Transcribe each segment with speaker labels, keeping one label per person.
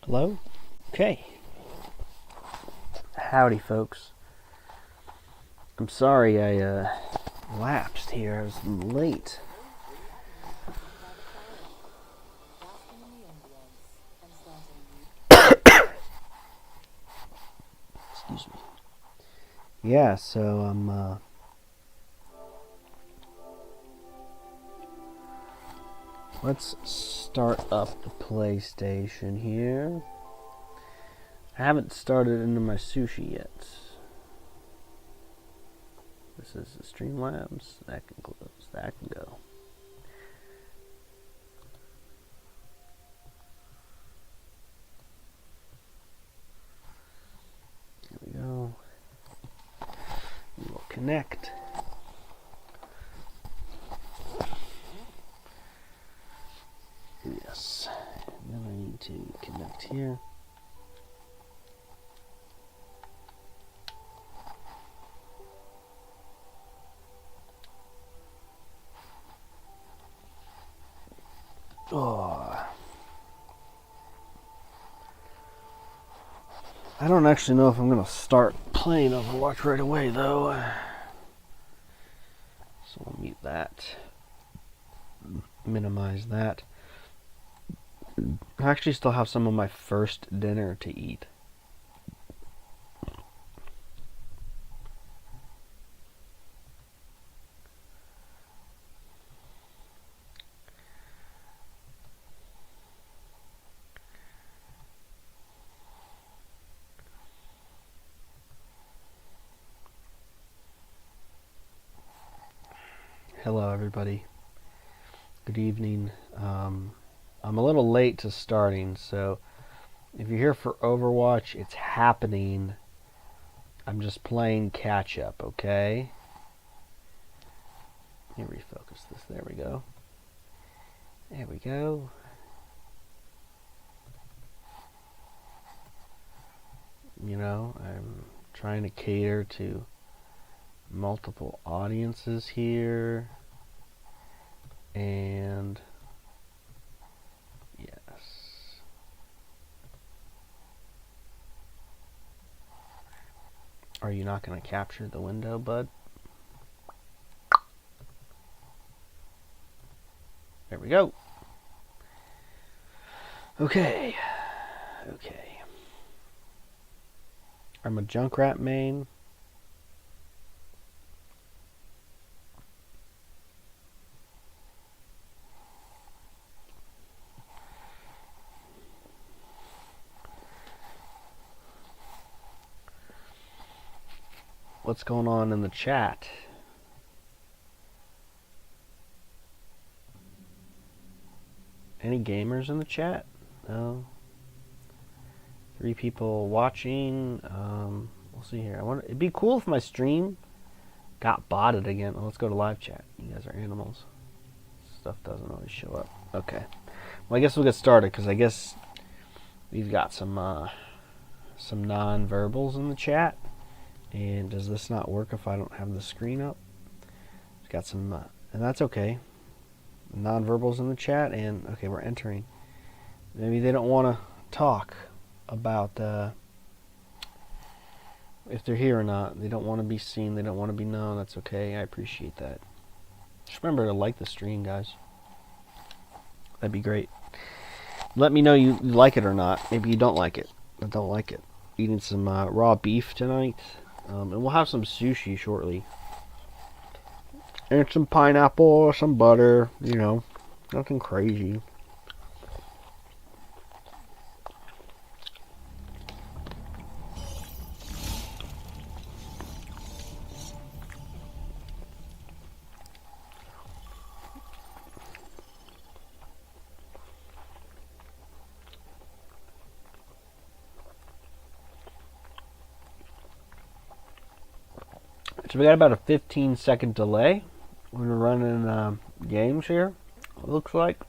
Speaker 1: Hello? Okay. Howdy, folks. I'm sorry I lapsed here. I was late. Excuse me. Yeah, so let's start up the PlayStation here. I haven't started into my Sushi yet. This is the Streamlabs. That can close. That can go. There we go. We will connect. Yes. And then I need to connect here. Oh. I don't actually know if I'm going to start playing Overwatch right away, though. So we'll mute that. Minimize that. I actually still have some of my first dinner to eat. Hello, everybody. Good evening. I'm a little late to starting, so if you're here for Overwatch, it's happening. I'm just playing catch up, okay? Let me refocus this. There we go. There we go. You know, I'm trying to cater to multiple audiences here. And yes. Are you not going to capture the window, bud? There we go. Okay. Okay. I'm a Junkrat main. What's going on in the chat? Any gamers in the chat? No. 3 people watching. We'll see here. It'd be cool if my stream got botted again. Well, let's go to live chat. You guys are animals. Stuff doesn't always show up. Okay. Well, I guess we'll get started because I guess we've got some non-verbals in the chat. And does this not work if I don't have the screen up? We've got some, and that's okay. Non-verbals in the chat, and okay, we're entering. Maybe they don't want to talk about if they're here or not. They don't want to be seen. They don't want to be known. That's okay. I appreciate that. Just remember to like the stream, guys. That'd be great. Let me know you like it or not. Maybe you don't like it. I don't like it. Eating some raw beef tonight. And we'll have some sushi shortly. And some pineapple, some butter, you know, nothing crazy. So we got about a 15-second delay when we're running games here, it looks like.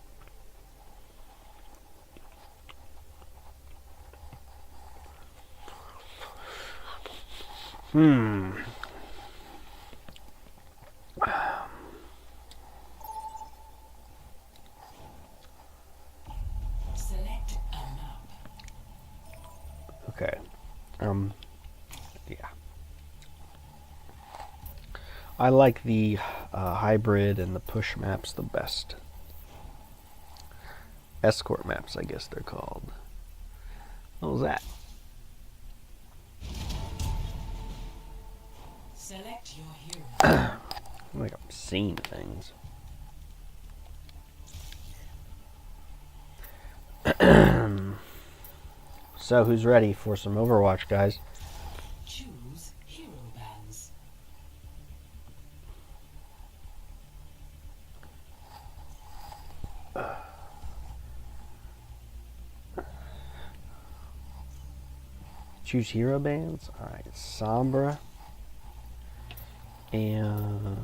Speaker 1: I like the hybrid and the push maps the best. Escort maps, I guess they're called. What was that?
Speaker 2: Select your hero.
Speaker 1: Like I'm seeing things. So who's ready for some Overwatch, guys?
Speaker 2: Choose hero bands.
Speaker 1: Choose hero bands. Alright, Sombra. And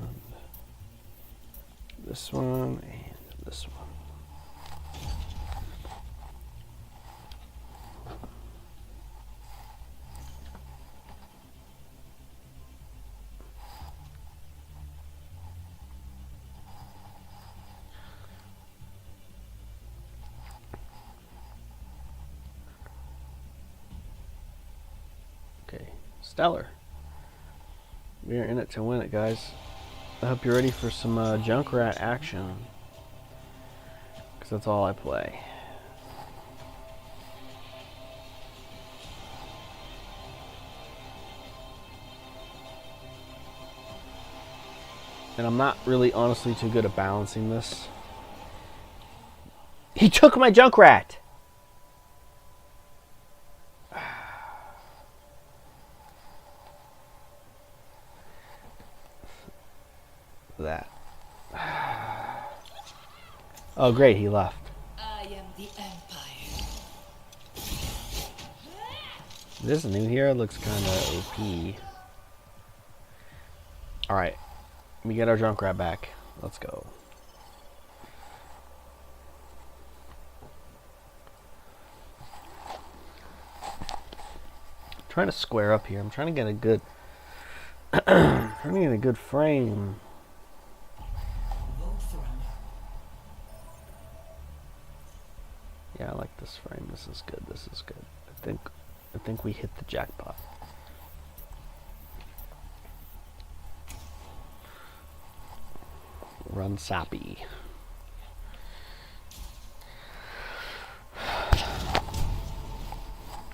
Speaker 1: this one and this one. Okay, Stellar. We are in it to win it, guys. I hope you're ready for some Junkrat action, because that's all I play. And I'm not really honestly too good at balancing this. He took my Junkrat! That. Oh great, he left.
Speaker 2: I am the Empire.
Speaker 1: This new hero looks kinda OP. Alright. We get our Junkrat back. Let's go. I'm trying to square up here. I'm trying to get a good trying to get a good frame. Yeah, I like this frame. This is good. This is good. I think we hit the jackpot. Run sappy.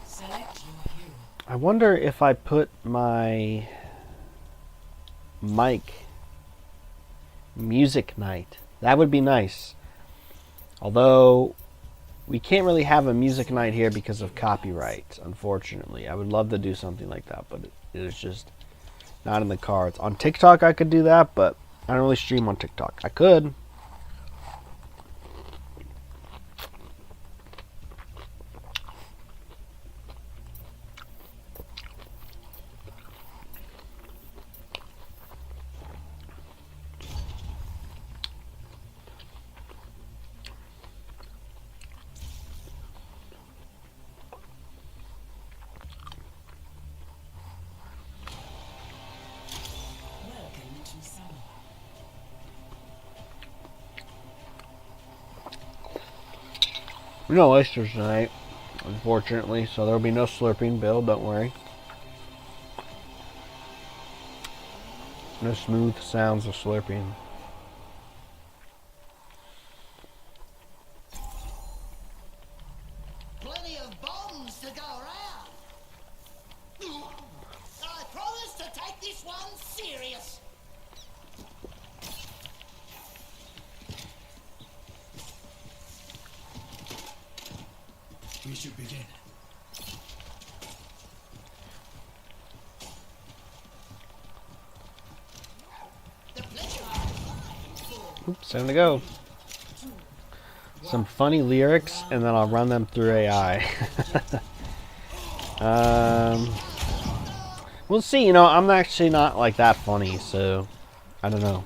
Speaker 2: Select your hero.
Speaker 1: I wonder if I put my mic music night. That would be nice. Although we can't really have a music night here because of copyright, unfortunately. I would love to do something like that, but it is just not in the cards. On TikTok I could do that, but I don't really stream on TikTok. I could.
Speaker 2: Welcome to summer.
Speaker 1: No oysters tonight, unfortunately, so there'll be no slurping, Bill, don't worry. No smooth sounds of slurping.
Speaker 3: Plenty of bombs to go around. I promise to take this one serious.
Speaker 2: We should begin.
Speaker 3: The pleasure.
Speaker 1: Oops, time to go. Some funny lyrics, and then I'll run them through AI. We'll see. You know, I'm actually not like that funny, so I don't know.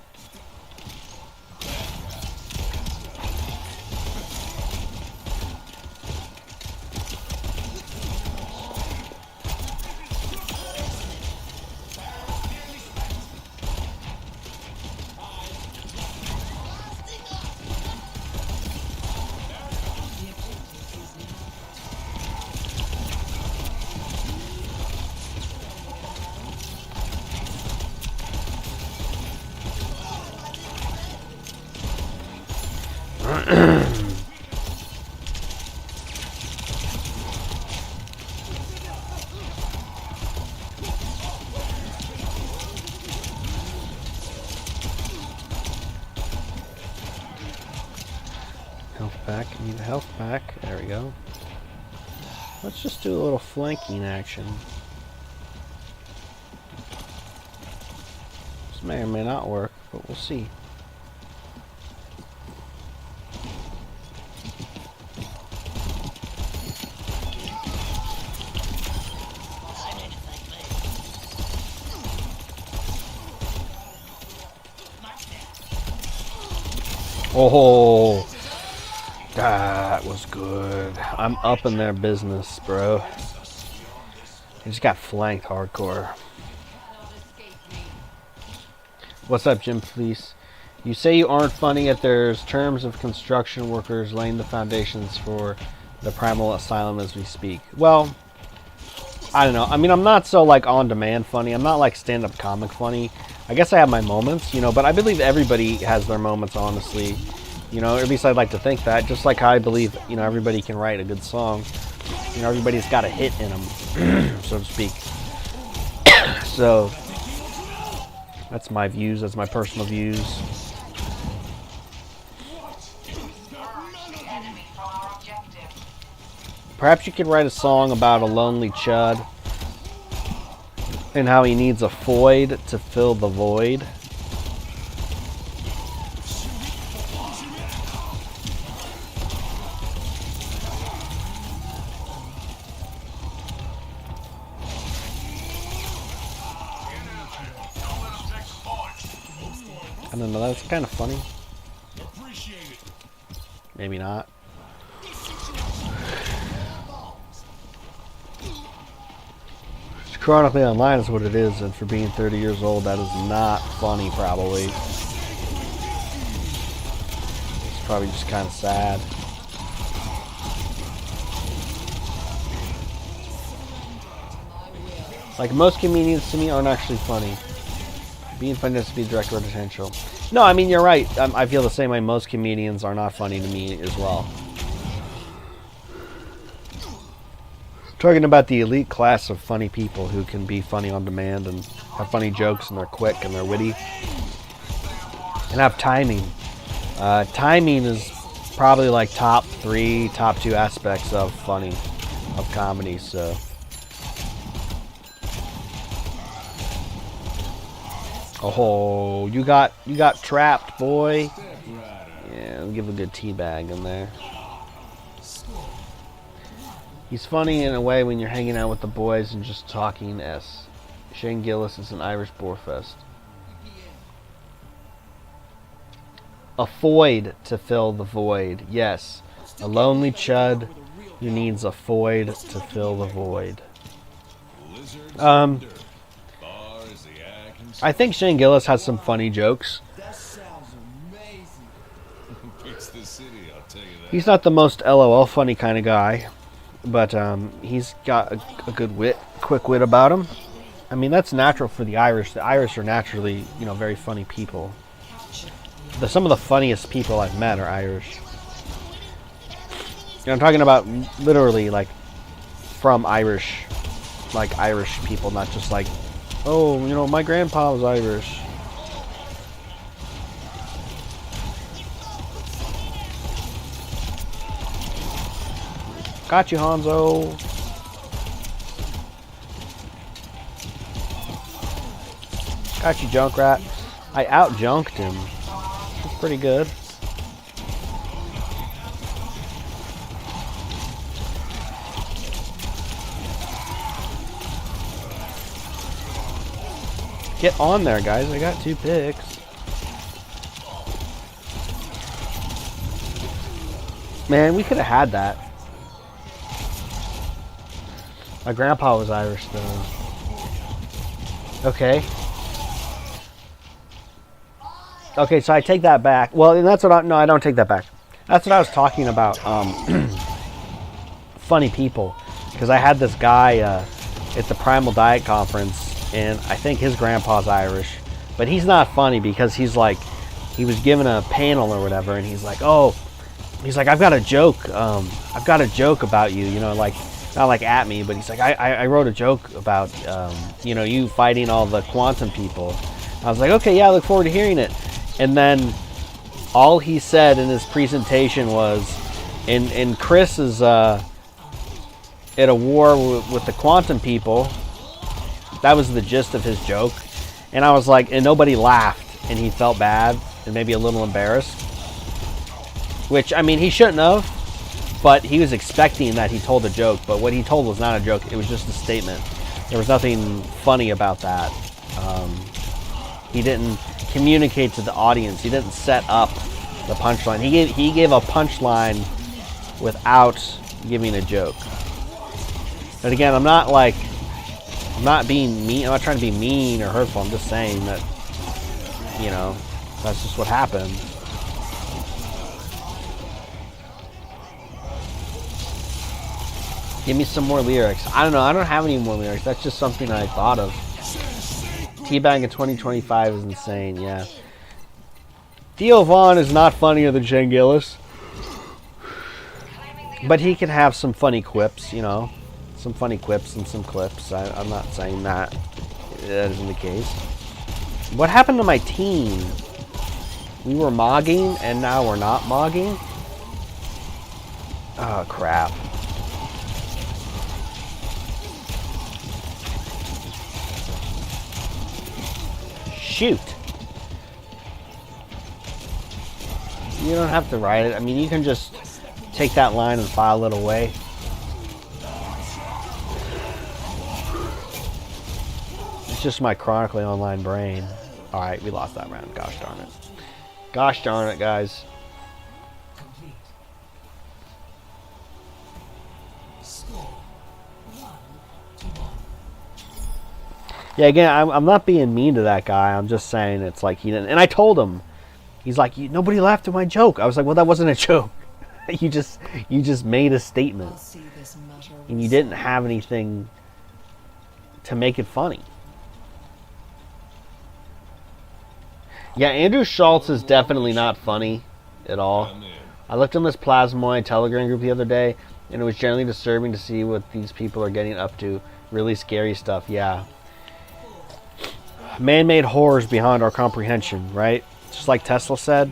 Speaker 1: Health back. I need a health back. There we go. Let's just do a little flanking action. This may or may not work, but we'll see. Oh, that was good. I'm up in their business, bro. I just got flanked hardcore. What's up, Jim Fleece? You say you aren't funny, yet there's terms of construction workers laying the foundations for the Primal Asylum as we speak. Well, I don't know. I mean, I'm not so like on-demand funny. I'm not like stand-up comic funny. I guess I have my moments, you know, but I believe everybody has their moments, honestly. You know, at least I'd like to think that. Just like how I believe, you know, everybody can write a good song. You know, everybody's got a hit in them, so to speak. So, that's my views. That's my personal views. Perhaps you could write a song about a lonely chud and how he needs a void to fill the void. I don't know, that's kind of funny. Maybe not. Chronically Online is what it is, and for being 30 years old, that is not funny, probably. It's probably just kind of sad. Like, most comedians to me aren't actually funny. Being funny has to be direct or potential. No, I mean, you're right. I feel the same way. Most comedians are not funny to me as well. Talking about the elite class of funny people who can be funny on demand and have funny jokes and they're quick and they're witty. And have timing. Timing is probably like top 2 aspects of funny, of comedy, so. Oh, you got trapped, boy. Yeah, I'll give a good teabag in there. He's funny in a way when you're hanging out with the boys and just talking S. Shane Gillis is an Irish boarfest. A void to fill the void. Yes. A lonely chud who needs a void to fill the void. I think Shane Gillis has some funny jokes. He's not the most LOL funny kind of guy. But he's got a good wit, quick wit about him. I mean, that's natural for the Irish. The Irish are naturally, you know, very funny people. Some of the funniest people I've met are Irish. And I'm talking about literally, like, from Irish, like Irish people, not just like, oh, you know, my grandpa was Irish. Got you, Hanzo. Got you, Junkrat. I out-junked him. That's pretty good. Get on there, guys. I got 2 picks. Man, we could have had that. My grandpa was Irish, though. Okay. Okay, so I take that back. Well, and that's what no, I don't take that back. That's what I was talking about. Funny people. Because I had this guy at the Primal Diet Conference, and I think his grandpa's Irish. But he's not funny because he's like, he was given a panel or whatever, and he's like, oh, he's like, I've got a joke. I've got a joke about you. You know, like not like at me, but he's like, I wrote a joke about you know, you fighting all the quantum people. I was like, okay, yeah, I look forward to hearing it. And then all he said in his presentation was, in Chris is at a war with the quantum people. That was the gist of his joke. And I was like, and nobody laughed, and he felt bad and maybe a little embarrassed. Which, I mean, he shouldn't have, but he was expecting that he told a joke. But what he told was not a joke. It was just a statement. There was nothing funny about that. He didn't communicate to the audience. He didn't set up the punchline. He gave a punchline without giving a joke. But again, I'm not being mean. I'm not trying to be mean or hurtful. I'm just saying that, you know, that's just what happened. Give me some more lyrics. I don't know. I don't have any more lyrics. That's just something I thought of. Teabag in 2025 is insane, yeah. Theo Vaughn is not funnier than Shane Gillis. But he can have some funny quips, you know. Some funny quips and some clips. I'm not saying that isn't the case. What happened to my team? We were mogging and now we're not mogging? Oh, crap. Shoot. You don't have to write it. I mean, you can just take that line and file it away. It's just my chronically online brain. Alright, we lost that round. Gosh darn it. Gosh darn it, guys.
Speaker 2: Complete. Score 1-1.
Speaker 1: Yeah, again, I'm not being mean to that guy. I'm just saying it's like he didn't. And I told him. He's like, nobody laughed at my joke. I was like, well, that wasn't a joke. you just made a statement.
Speaker 2: I'll see this matter
Speaker 1: And you didn't have anything to make it funny. Yeah, Andrew Schultz is definitely not funny at all. I looked on this Plasmoid Telegram group the other day, and it was generally disturbing to see what these people are getting up to. Really scary stuff, yeah. Man-made horrors beyond our comprehension, right? Just like Tesla said.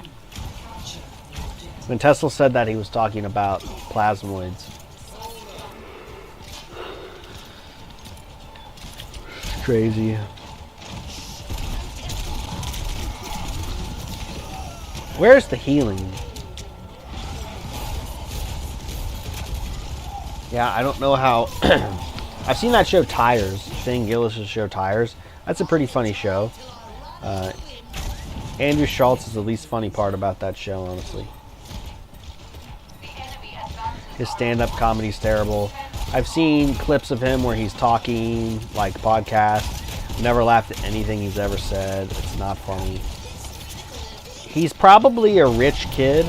Speaker 1: When Tesla said that, he was talking about plasmoids. Crazy. Where's the healing? Yeah, I don't know how... I've seen that show Tires. Shane Gillis' show Tires. That's a pretty funny show. Andrew Schultz is the least funny part about that show, honestly. His stand-up comedy's terrible. I've seen clips of him where he's talking, like podcasts. Never laughed at anything he's ever said. It's not funny. He's probably a rich kid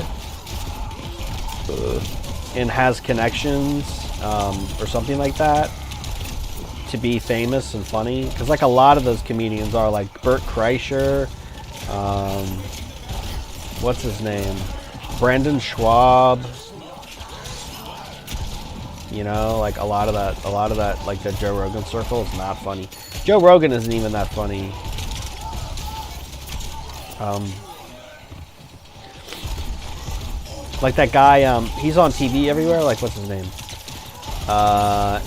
Speaker 1: and has connections or something like that to be famous and funny. Because like a lot of those comedians are, like Bert Kreischer, what's his name? Brendan Schwab. You know, like a lot of that, like the Joe Rogan circle is not funny. Joe Rogan isn't even that funny. Like that guy, he's on TV everywhere. Like, what's his name?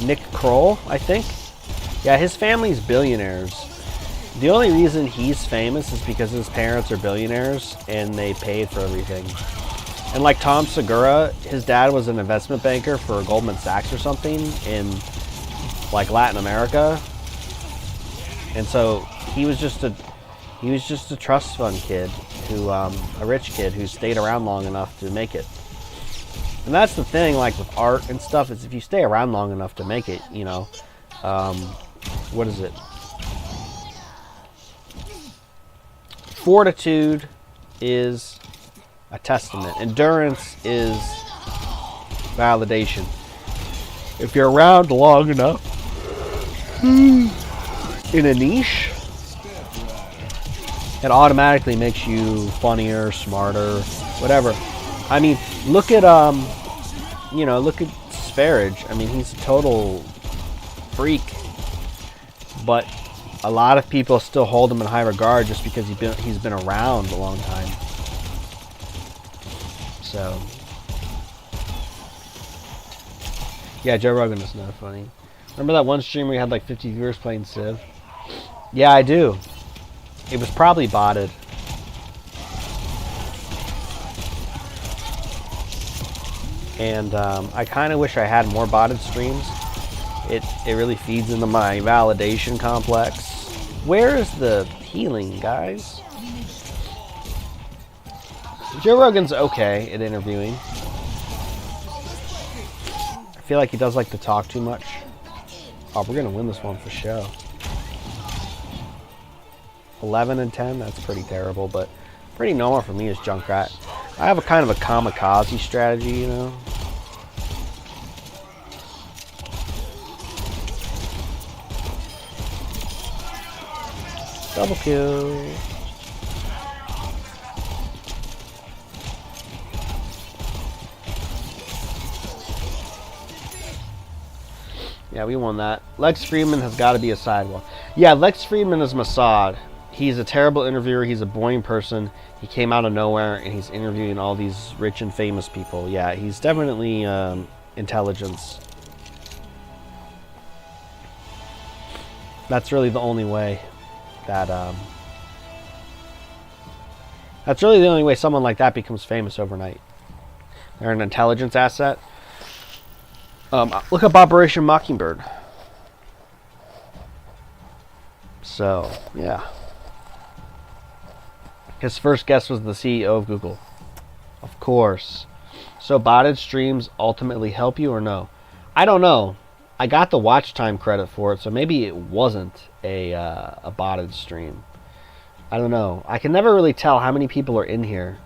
Speaker 1: Nick Kroll, I think. Yeah, his family's billionaires. The only reason he's famous is because his parents are billionaires and they paid for everything. And like Tom Segura, his dad was an investment banker for Goldman Sachs or something in like Latin America. And so he was just a trust fund kid who, a rich kid who stayed around long enough to make it. And that's the thing, like with art and stuff, is if you stay around long enough to make it, you know, what is it? Fortitude is a testament. Endurance is validation. If you're around long enough in a niche, it automatically makes you funnier, smarter, whatever. I mean, look at you know, look at Sparage. I mean, he's a total freak, but a lot of people still hold him in high regard just because he's been around a long time. So, yeah, Joe Rogan is not funny. Remember that one stream where he had like 50 viewers playing Civ? Yeah, I do. It was probably botted. And I kind of wish I had more botted streams. It really feeds into my validation complex. Where is the healing, guys? Joe Rogan's okay at interviewing. I feel like he does like to talk too much. Oh, we're gonna win this one for sure. 11 and 10, that's pretty terrible, but pretty normal for me as Junkrat. I have a kind of a kamikaze strategy, you know. Double kill. Yeah, we won that. Lex Friedman has got to be a sidewalk. Yeah, Lex Friedman is Mossad. He's a terrible interviewer. He's a boring person. He came out of nowhere, and he's interviewing all these rich and famous people. Yeah, he's definitely intelligence. That's really the only way that... that's really the only way someone like that becomes famous overnight. They're an intelligence asset. Look up Operation Mockingbird. So, yeah. His first guest was the CEO of Google. Of course. So botted streams ultimately help you or no? I don't know. I got the watch time credit for it, so maybe it wasn't a botted stream. I don't know. I can never really tell how many people are in here.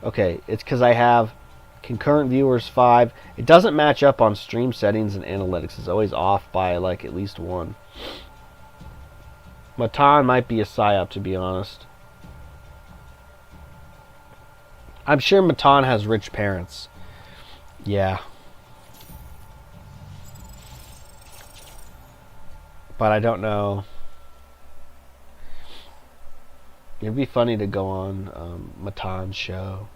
Speaker 1: Okay, it's because I have concurrent viewers 5. It doesn't match up on stream settings and analytics. It's always off by like at least 1. Matan might be a psyop, to be honest. I'm sure Matan has rich parents. Yeah. But I don't know. It'd be funny to go on Matan's show.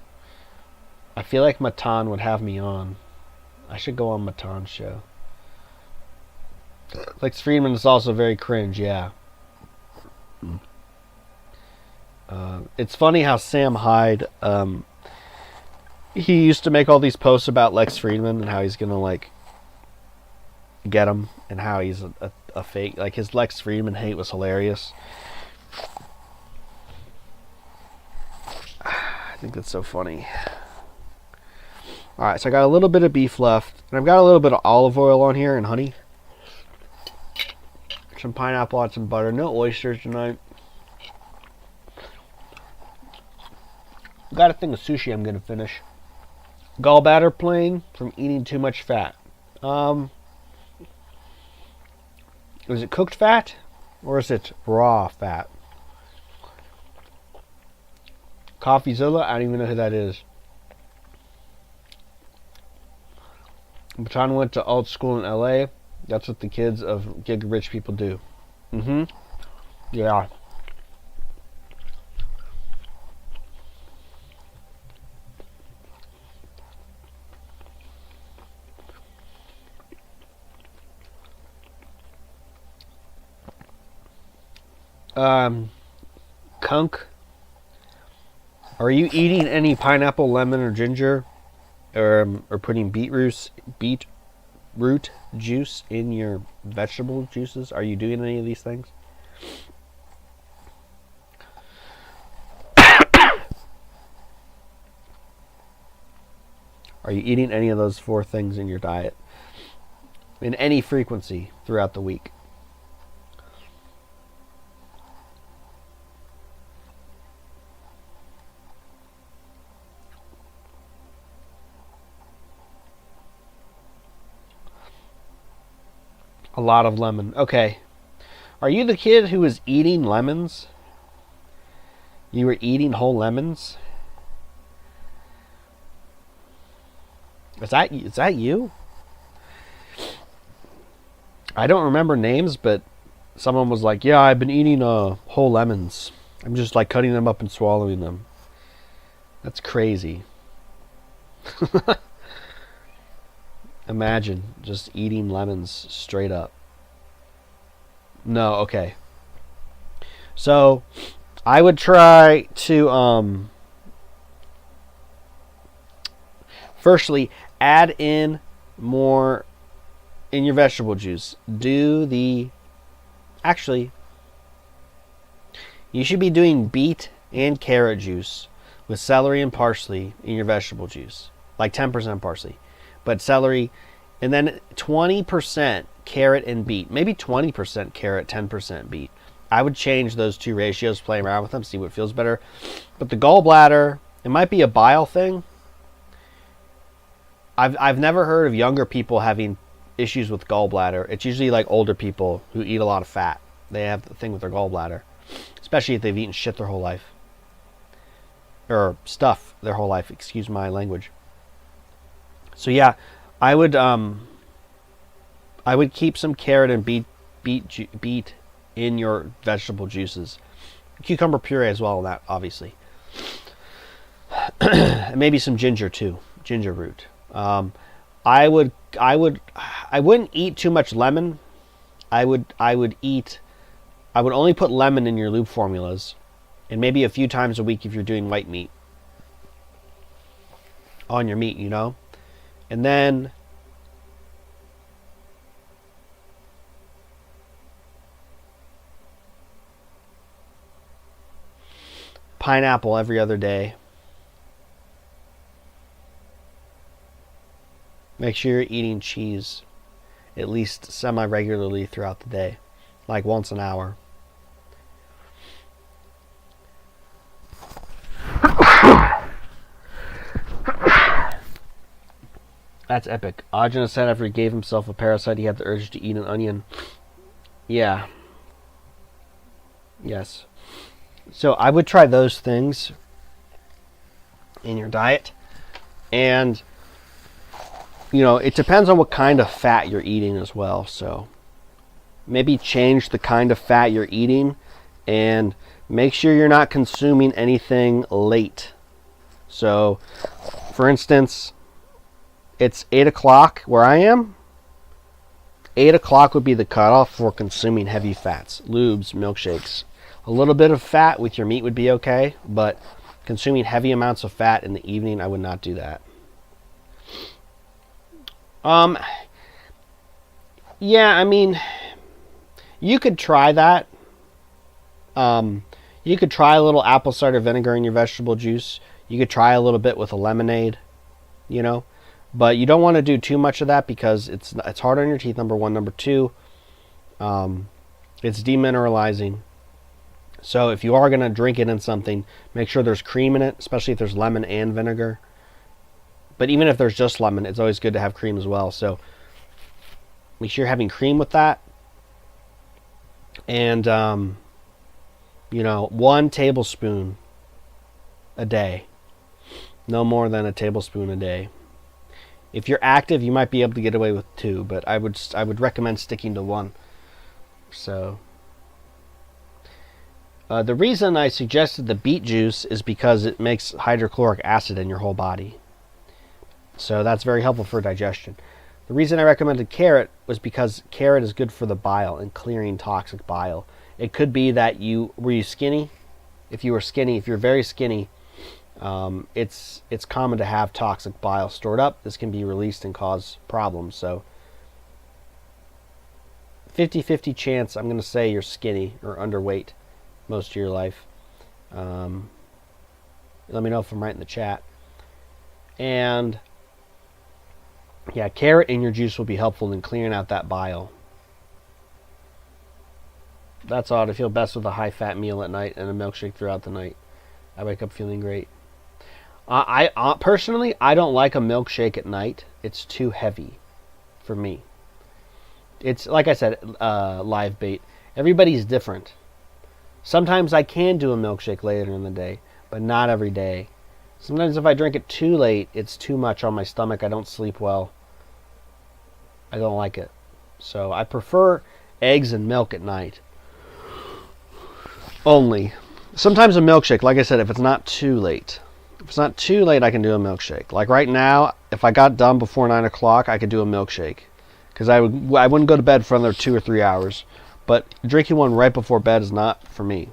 Speaker 1: I feel like Matan would have me on. I should go on Matan's show. Lex Friedman is also very cringe, yeah. It's funny how Sam Hyde, he used to make all these posts about Lex Friedman and how he's gonna like get him and how he's a fake. Like his Lex Friedman hate was hilarious. I think that's so funny. Alright, so I got a little bit of beef left, and I've got a little bit of olive oil on here and honey. Some pineapple, add some butter. No oysters tonight. Got a thing of sushi I'm gonna finish. Gallbladder plain from eating too much fat. Is it cooked fat or is it raw fat? Coffeezilla, I don't even know who that is. Baton went to alt school in LA. That's what the kids of gig rich people do. Yeah. Kunk, are you eating any pineapple, lemon, or ginger, or putting beetroot juice in your vegetable juices? Are you doing any of these things? Are you eating any of those 4 things in your diet in any frequency throughout the week? A lot of lemon. Okay. Are you the kid who was eating lemons? You were eating whole lemons? Is that you? I don't remember names, but someone was like, yeah, I've been eating whole lemons. I'm just like cutting them up and swallowing them. That's crazy. Imagine just eating lemons straight up. No, okay. So I would try to firstly add in more in your vegetable juice. Actually, you should be doing beet and carrot juice with celery and parsley in your vegetable juice. Like 10% parsley. But celery, and then 20% carrot and beet. Maybe 20% carrot, 10% beet. I would change those two ratios, play around with them, see what feels better. But the gallbladder, it might be a bile thing. I've never heard of younger people having issues with gallbladder. It's usually like older people who eat a lot of fat. They have the thing with their gallbladder. Especially if they've eaten shit their whole life. Or stuff their whole life, excuse my language. So yeah, I would keep some carrot and beet in your vegetable juices. Cucumber puree as well, that obviously. And maybe some ginger too, ginger root. I wouldn't eat too much lemon. I would only put lemon in your lube formulas, and maybe a few times a week if you're doing white meat on your meat, you know. And then pineapple every other day. Make sure you're eating cheese at least semi-regularly throughout the day, like once an hour. That's epic. Ajna said after he gave himself a parasite, he had the urge to eat an onion. Yeah. Yes. So I would try those things in your diet. And, you know, it depends on what kind of fat you're eating as well. So maybe change the kind of fat you're eating and make sure you're not consuming anything late. So, for instance, it's 8 o'clock where I am. 8 o'clock would be the cutoff for consuming heavy fats, lubes, milkshakes. A little bit of fat with your meat would be okay, but consuming heavy amounts of fat in the evening, I would not do that. Yeah, I mean, you could try that. You could try a little apple cider vinegar in your vegetable juice. You could try a little bit with a lemonade, you know. But you don't want to do too much of that because it's hard on your teeth, number one. Number two, it's demineralizing. So if you are going to drink it in something, make sure there's cream in it, especially if there's lemon and vinegar. But even if there's just lemon, it's always good to have cream as well. So make sure you're having cream with that. And, you know, 1 tablespoon a day. No more than a tablespoon a day. If you're active, you might be able to get away with 2, but I would recommend sticking to 1. So the reason I suggested the beet juice is because it makes hydrochloric acid in your whole body. So that's very helpful for digestion. The reason I recommended carrot was because carrot is good for the bile and clearing toxic bile. It could be that were you skinny? If you were skinny, if you're very skinny, it's common to have toxic bile stored up. This can be released and cause problems. So 50-50 chance I'm going to say you're skinny or underweight most of your life. Let me know if I'm right in the chat. And yeah, carrot in your juice will be helpful in clearing out that bile. That's odd. I feel best with a high-fat meal at night and a milkshake throughout the night. I wake up feeling great. I personally, I don't like a milkshake at night. It's too heavy for me. It's like I said, live bait. Everybody's different. Sometimes I can do a milkshake later in the day, but not every day. Sometimes if I drink it too late, it's too much on my stomach. I don't sleep well. I don't like it. So I prefer eggs and milk at night. Only. Sometimes a milkshake, like I said, if it's not too late. If it's not too late, I can do a milkshake. Like right now, if I got done before 9 o'clock, I could do a milkshake. Because I wouldn't go to bed for another 2 or 3 hours. But drinking one right before bed is not for me.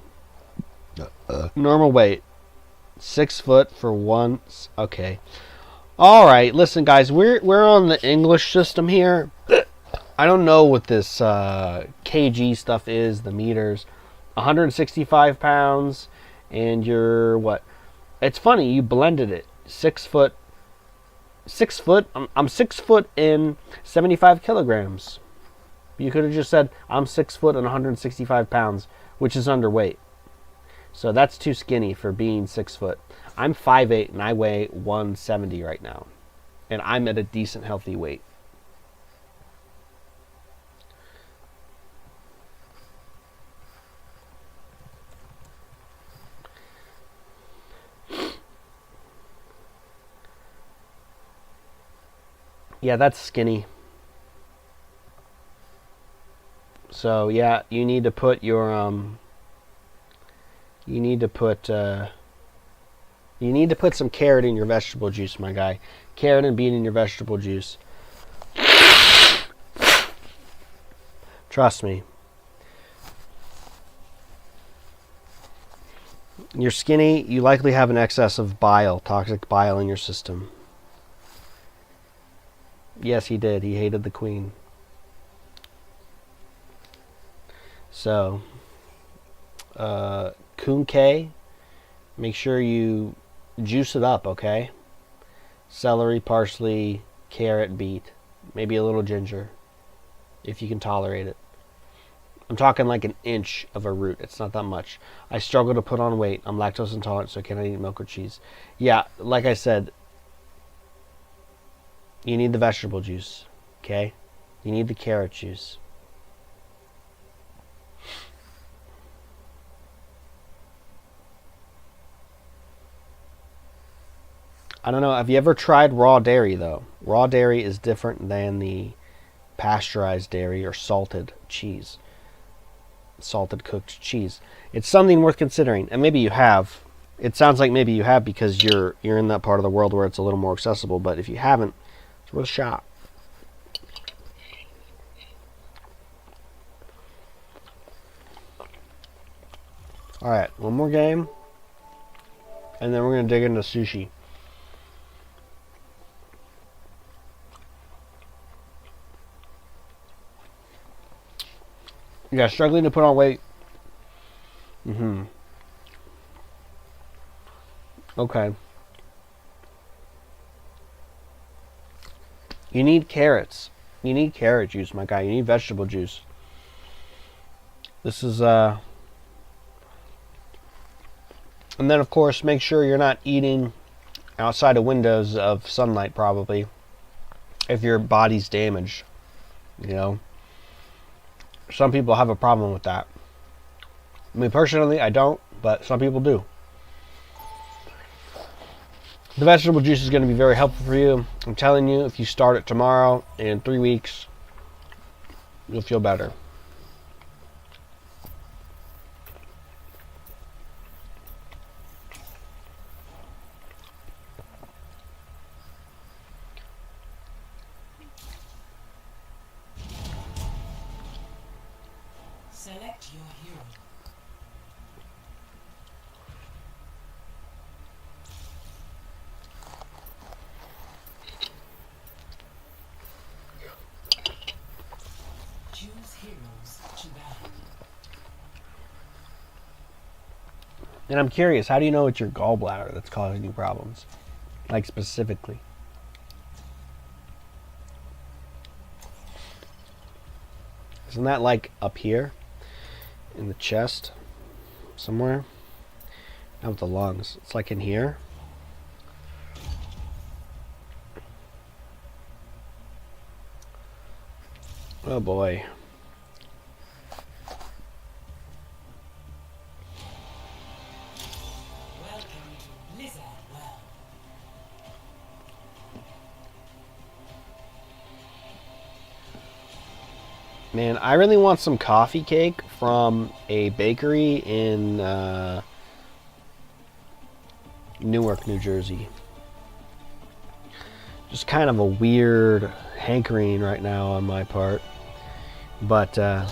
Speaker 1: Normal weight. 6 foot for one. Okay. All right. Listen, guys. We're on the English system here. I don't know what this kg stuff is. The meters. 165 pounds. And you're what? It's funny. You blended it. 6 foot. 6 foot. I'm 6 foot in 75 kilograms. You could have just said I'm 6 foot and 165 pounds, which is underweight. So that's too skinny for being 6 foot. I'm 5'8" and I weigh 170 right now. And I'm at a decent healthy weight. Yeah, that's skinny. So yeah, you need to put your you need to put some carrot in your vegetable juice, my guy. Carrot and beet in your vegetable juice. Trust me. You're skinny, you likely have an excess of bile, toxic bile in your system. Yes, he did. He hated the queen. So, kunke, make sure you juice it up, okay? Celery, parsley, carrot, beet, maybe a little ginger, if you can tolerate it. I'm talking like an inch of a root. It's not that much. I struggle to put on weight. I'm lactose intolerant, so I cannot eat milk or cheese. Yeah, like I said, you need the vegetable juice, okay? You need the carrot juice. I don't know. Have you ever tried raw dairy, though? Raw dairy is different than the pasteurized dairy or salted cheese. Salted cooked cheese. It's something worth considering. And maybe you have. It sounds like maybe you have because you're in that part of the world where it's a little more accessible. But if you haven't, it's worth a shot. Alright, one more game. And then we're going to dig into sushi. Yeah, struggling to put on weight. Okay. You need carrots. You need carrot juice, my guy. You need vegetable juice. This is, And then, of course, make sure you're not eating outside of windows of sunlight, probably. If your body's damaged. You know? Some people have a problem with that. Me personally, I don't, but some people do. The vegetable juice is going to be very helpful for you. I'm telling you, if you start it tomorrow, in 3 weeks, you'll feel better.
Speaker 2: Select your hero. Choose heroes to ban.
Speaker 1: And I'm curious, how do you know it's your gallbladder that's causing you problems? Like specifically. Isn't that like up here? In the chest? Somewhere? Not with the lungs. It's like in here. Oh boy.
Speaker 2: Welcome to Blizzard World.
Speaker 1: Man, I really want some coffee cake from a bakery in Newark, New Jersey. Just kind of a weird hankering right now on my part. But I've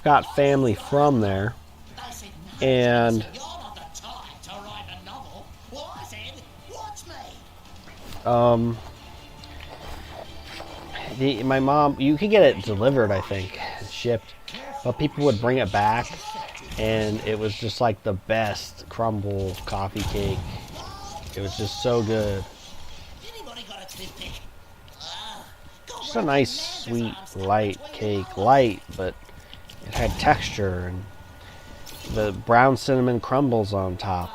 Speaker 1: got family from there. And
Speaker 3: You're not the type to write a novel. Well, I said, watch me.
Speaker 1: my mom, you could get it delivered, I think, shipped. But people would bring it back, and it was just like the best crumble coffee cake. It was just so good.
Speaker 3: Anybody got a toothpick?
Speaker 1: Just a nice, sweet, light cake. Light, but it had texture, and the brown cinnamon crumbles on top.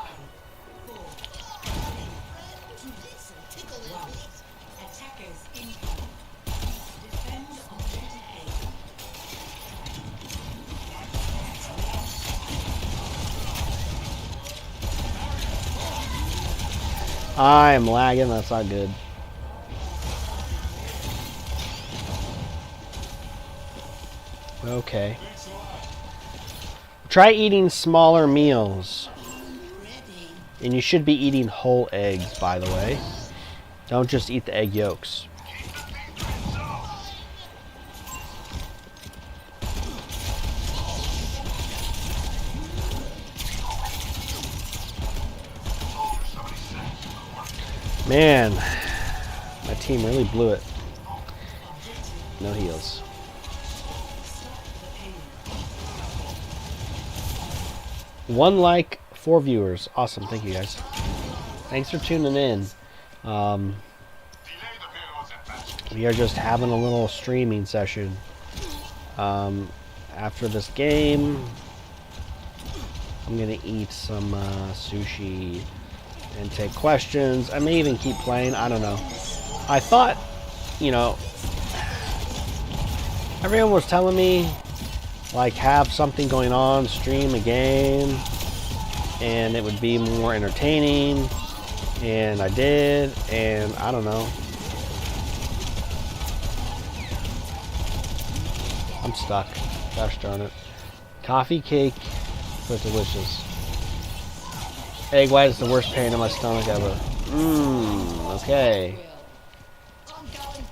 Speaker 2: Attackers incoming. Defend objective
Speaker 1: I'm lagging, that's not good. Okay. Try eating smaller meals. And you should be eating whole eggs, by the way. Don't just eat the egg yolks. Man, my team really blew it. No heals. One like, 4 viewers. Awesome, thank you guys. Thanks for tuning in. We are just having a little streaming session. After this game, I'm gonna eat some sushi and take questions. I may even keep playing, I don't know. I thought, you know, everyone was telling me, like, have something going on, stream a game, and it would be more entertaining, and I did, and I don't know. I'm stuck. Gosh darn it. Coffee cake, but delicious. Egg white is the worst pain in my stomach ever. Mmm, okay.
Speaker 3: I'm going.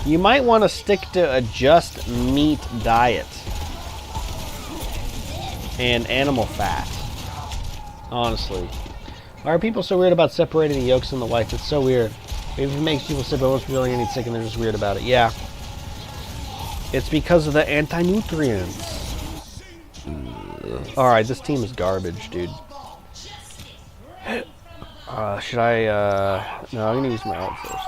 Speaker 1: You might want to stick to a just meat diet and animal fat. Honestly. Why are people so weird about separating the yolks and the whites? It's so weird. Maybe it makes people sick, but most people are getting sick and they're just weird about it. Yeah. It's because of the anti-nutrients. Alright, this team is garbage, dude. Should I, no, I'm gonna use my ult first.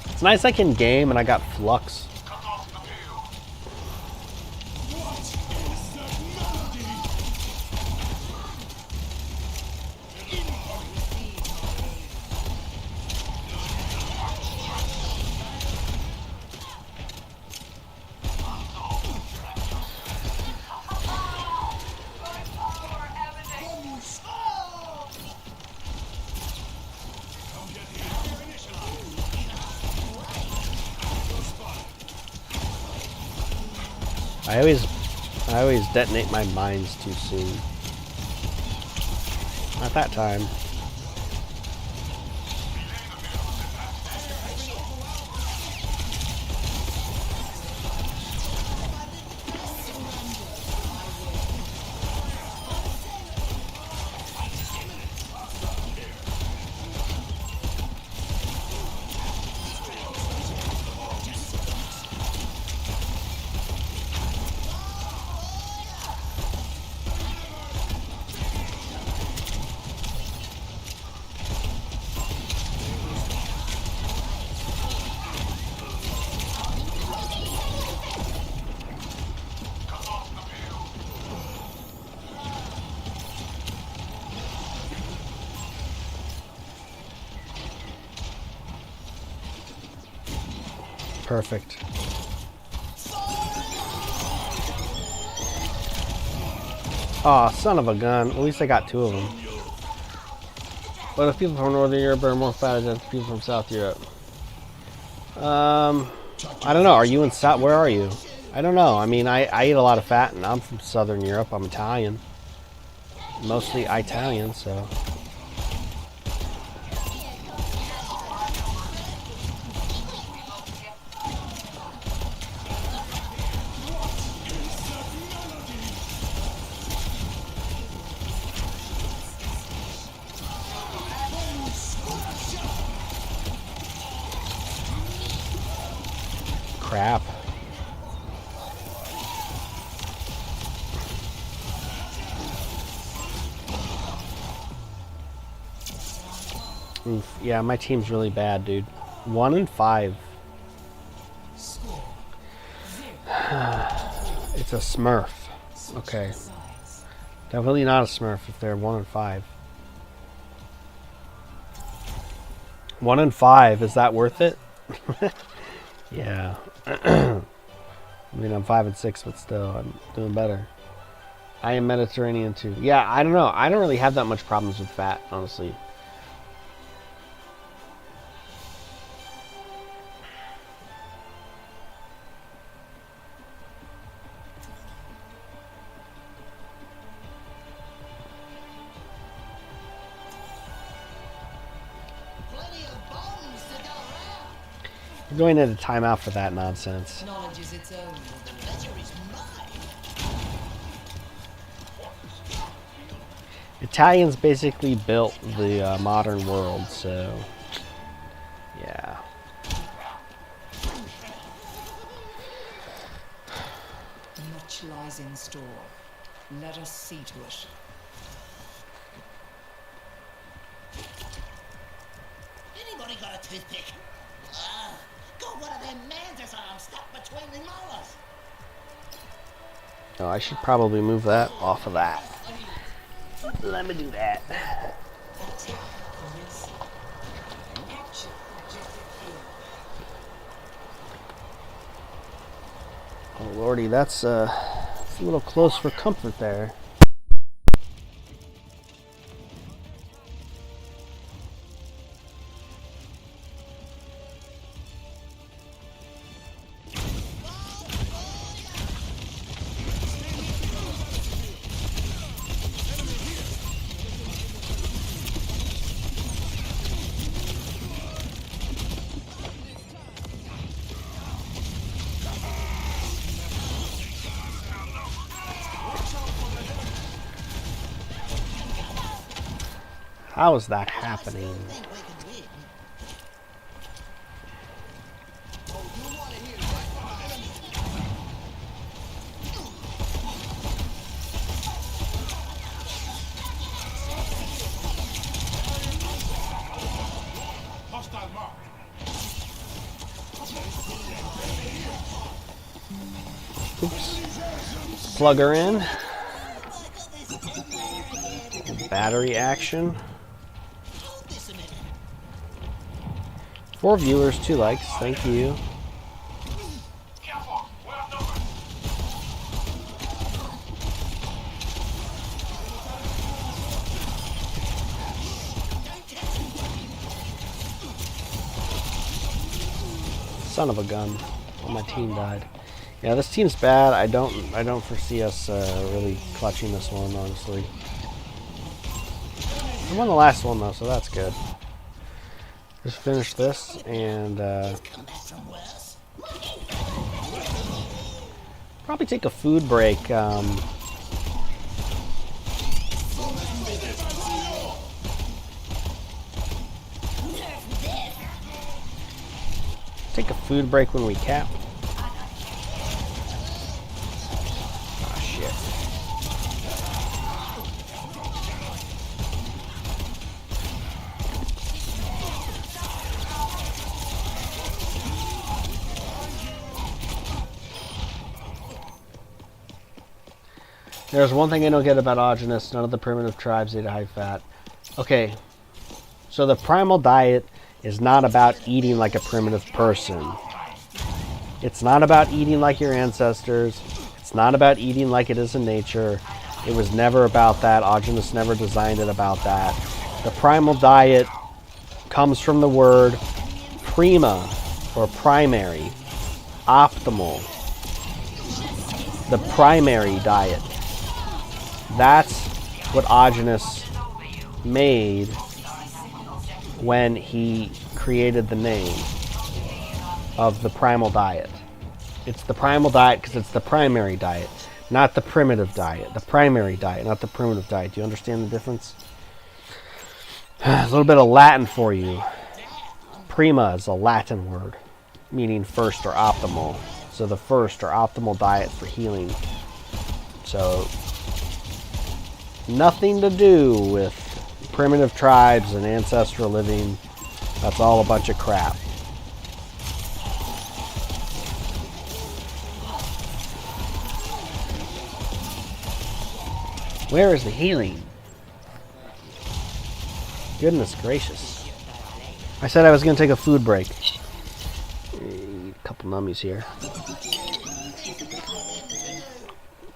Speaker 1: It's nice I can game and I got flux. I always detonate my mines too soon. Not that time. Perfect. Oh, son of a gun. At least I got 2 of them. But if people from Northern Europe are more fat than people from South Europe. I don't know. Are you in South? Where are you? I don't know. I mean, I eat a lot of fat, and I'm from Southern Europe. I'm Italian. Mostly Italian, so. Crap. Oof. Yeah, my team's really bad, dude. 1 and 5. It's a Smurf. Okay. Definitely not a Smurf if they're 1 and 5. 1 and 5, is that worth it? Yeah. I mean, I'm 5 and 6, but still, I'm doing better. I am Mediterranean too. Yeah, I don't know. I don't really have that much problems with fat, honestly. I'm going into timeout for that nonsense.
Speaker 3: Knowledge is its own. The pleasure is mine.
Speaker 1: Italians basically built the modern world, so yeah.
Speaker 3: Much lies in store. Let us see to it. Anybody got a toothpick? Got one of them mantis arms stuck between the molars.
Speaker 1: Oh, I should probably move that off of that. Let me do that. Oh lordy, that's a little close for comfort there. How is that happening? Oops. Plug her in. Battery action. 4 viewers, 2 likes. Thank you. Son of a gun. Well, my team died. Yeah, this team's bad. I don't foresee us really clutching this one, honestly. I won the last one though, so that's good. Just finish this and probably take a food break. Take a food break when we cap. Ah, shit. There's one thing I don't get about Ogenus. None of the primitive tribes ate a high fat. Okay, so the primal diet is not about eating like a primitive person. It's not about eating like your ancestors. It's not about eating like it is in nature. It was never about that. Agenus never designed it about that. The primal diet comes from the word prima, or primary, optimal. The primary diet. That's what Agenus made when he created the name of the primal diet. It's the primal diet because it's the primary diet, not the primitive diet. The primary diet, not the primitive diet. Do you understand the difference? A little bit of Latin for you. Prima is a Latin word, meaning first or optimal. So the first or optimal diet for healing. So nothing to do with primitive tribes and ancestral living. That's all a bunch of crap. Where is the healing? Goodness gracious. I said I was going to take a food break. Eat a couple nummies here.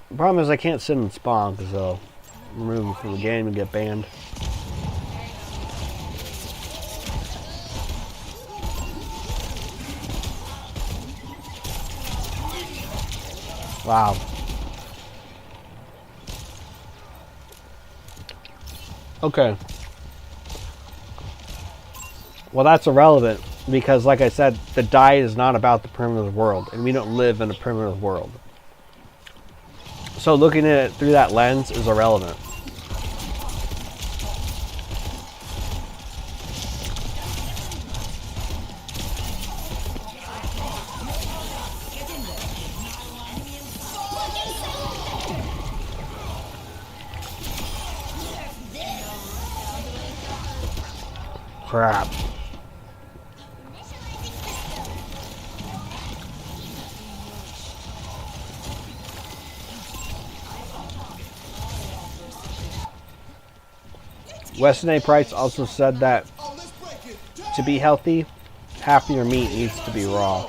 Speaker 1: The problem is I can't sit and spawn because they'll remove me from the game and get banned. Wow. Okay. Well, that's irrelevant because, like I said, the diet is not about the primitive world, and we don't live in a primitive world. So looking at it through that lens is irrelevant. Crap. Weston A. Price also said that to be healthy, half of your meat needs to be raw.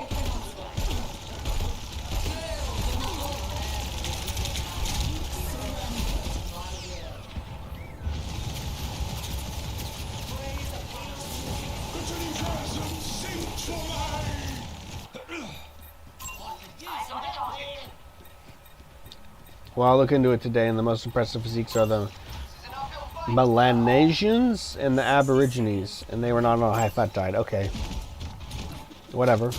Speaker 1: Well, I'll look into it today, and the most impressive physiques are the Melanesians and the Aborigines, and they were not on a high-fat diet. Okay. Whatever.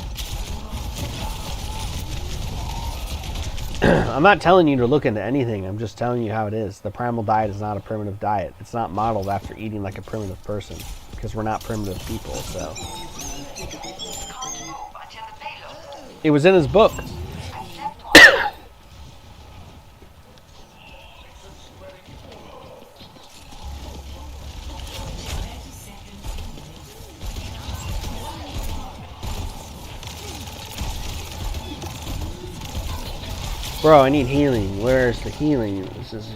Speaker 1: I'm not telling you to look into anything. I'm just telling you how it is. The primal diet is not a primitive diet. It's not modeled after eating like a primitive person, because we're not primitive people, so. It was in his book. Bro, I need healing. Where's the healing? This is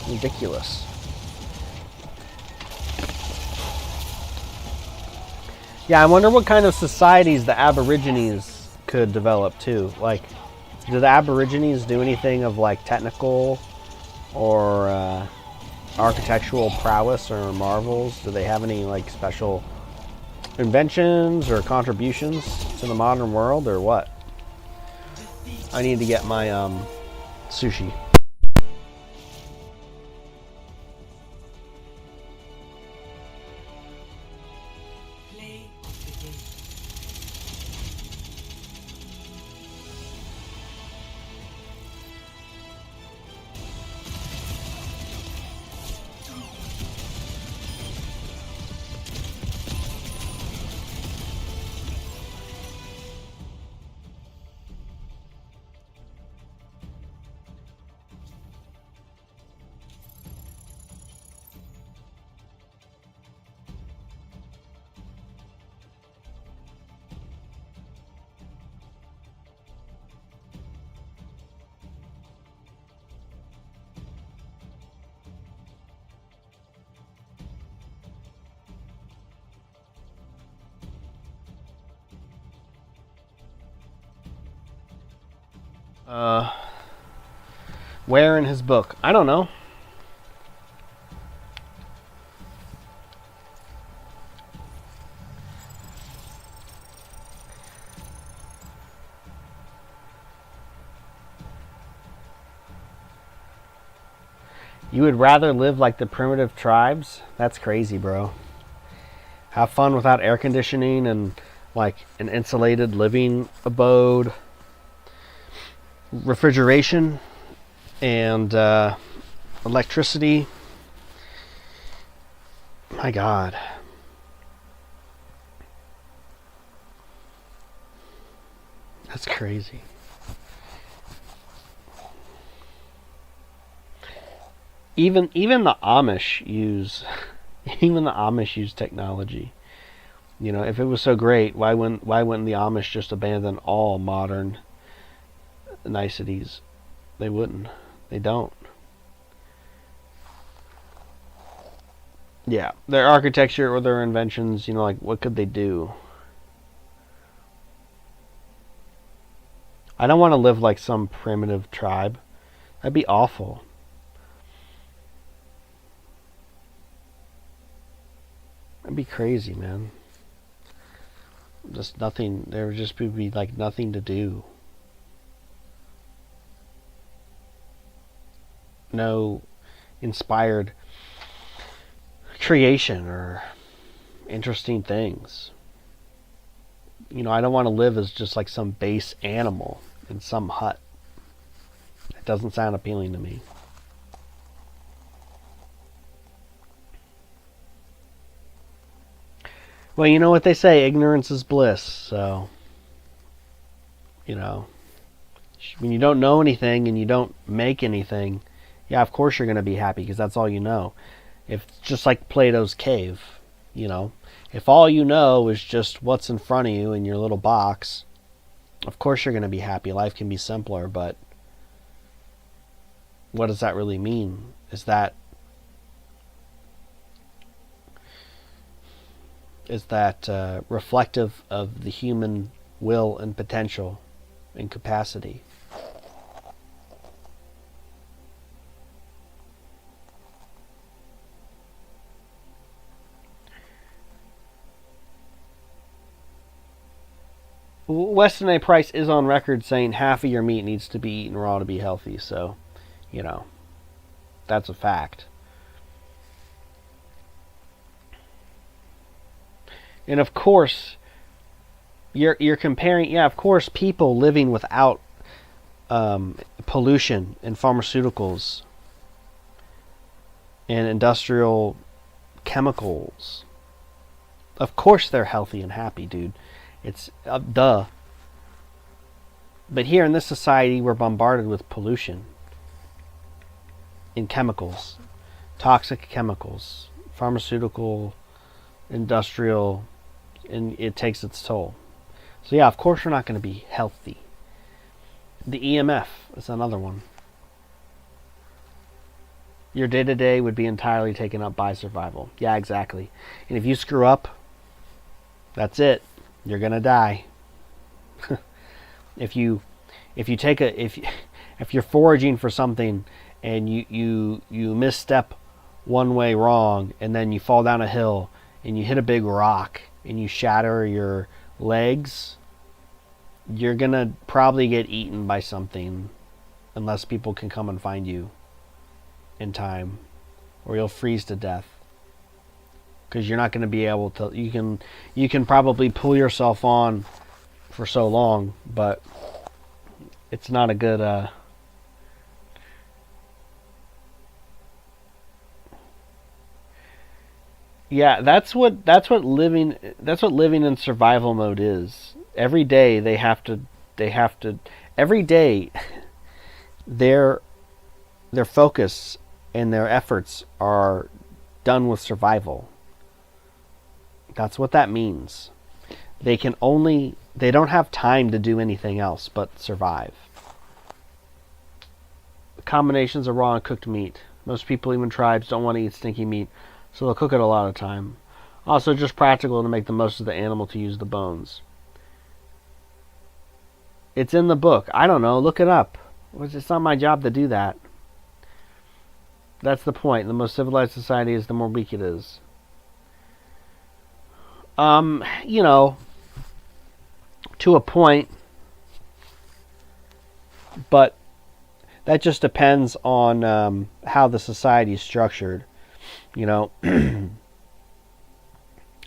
Speaker 1: ridiculous. Yeah, I wonder what kind of societies the Aborigines could develop too. Like, do the Aborigines do anything of like technical or architectural prowess or marvels? Do they have any like special inventions or contributions to the modern world or what? I need to get my sushi.
Speaker 2: Play of the game.
Speaker 1: Where in his book? I don't know. You would rather live like the primitive tribes? That's crazy, bro. Have fun without air conditioning and like an insulated living abode, refrigeration, and electricity. My God. That's crazy. Even the Amish use technology. You know, if it was so great, why wouldn't the Amish just abandon all modern niceties? They wouldn't. They don't. Yeah, their architecture or their inventions, you know, like what could they do? I don't want to live like some primitive tribe. That'd be awful. That'd be crazy, man. Just nothing. There would just be like nothing to do. No inspired creation or interesting things. You know, I don't want to live as just like some base animal in some hut. It doesn't sound appealing to me. Well, you know what they say, ignorance is bliss. So, you know, when you don't know anything and you don't make anything, yeah, of course you're going to be happy because that's all you know. If just like Plato's cave, you know, if all you know is just what's in front of you in your little box, of course you're going to be happy. Life can be simpler, but what does that really mean? Is that reflective of the human will and potential and capacity? Weston A. Price is on record saying half of your meat needs to be eaten raw to be healthy, so, you know, that's a fact. And of course, you're comparing, yeah, of course, people living without pollution and pharmaceuticals and industrial chemicals. Of course they're healthy and happy, dude. It's duh. But here in this society, we're bombarded with pollution and chemicals, toxic chemicals, pharmaceutical, industrial, and it takes its toll. So yeah, of course we're not going to be healthy. The EMF is another one. Your day-to-day would be entirely taken up by survival. Yeah, exactly. And if you screw up, that's it. You're going to die. If you're foraging for something and you misstep one way wrong and then you fall down a hill and you hit a big rock and you shatter your legs, you're going to probably get eaten by something unless people can come and find you in time, or you'll freeze to death. Because you're not going to be able to, you can probably pull yourself on for so long, but it's not a good yeah, that's what living in survival mode is. Every day they have to every day their focus and their efforts are done with survival. That's what that means. They don't have time to do anything else but survive. Combinations of raw and cooked meat. Most people, even tribes, don't want to eat stinky meat, so they'll cook it a lot of time. Also, just practical to make the most of the animal to use the bones. It's in the book. I don't know. Look it up. It's not my job to do that. That's the point. The most civilized society is, the more weak it is. You know, to a point, but that just depends on how the society is structured. You know,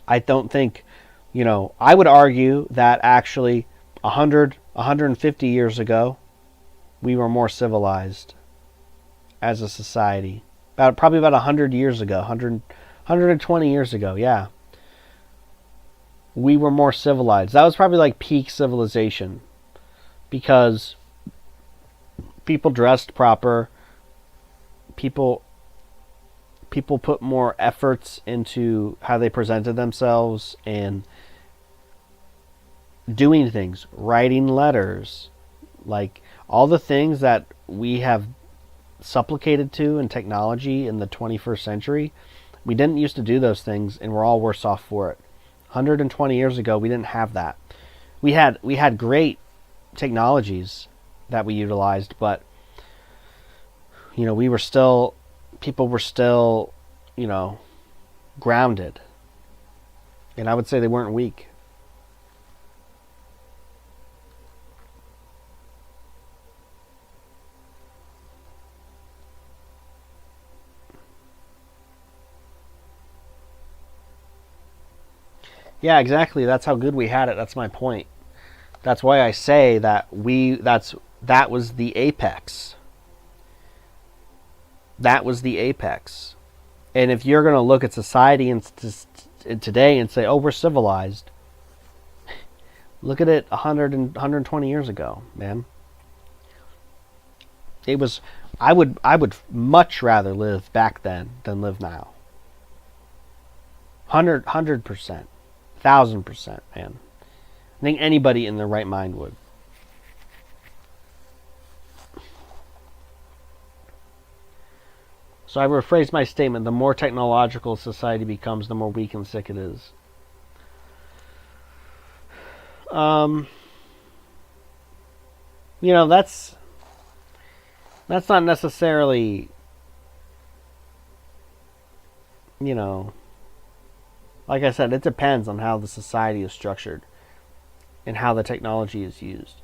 Speaker 1: I don't think, you know, I would argue that actually 100, 150 years ago, we were more civilized as a society. Probably about 100 years ago, 120 years ago, yeah. We were more civilized. That was probably like peak civilization, because people dressed proper. People put more efforts into how they presented themselves and doing things, writing letters, like all the things that we have supplicated to in technology in the 21st century. We didn't used to do those things, and we're all worse off for it. 120 years ago, we didn't have that. We had great technologies that we utilized, but you know, people were still, you know, grounded. And I would say they weren't weak. Yeah, exactly. That's how good we had it. That's my point. That's why I say that that was the apex. That was the apex. And if you're going to look at society and today and say, "Oh, we're civilized," look at it 120 years ago, man. It was. I would much rather live back then than live now. 100%, 1,000%, man. I think anybody in their right mind would. So I rephrase my statement: the more technological society becomes, the more weak and sick it is. You know, that's not necessarily, you know, like I said, it depends on how the society is structured and how the technology is used.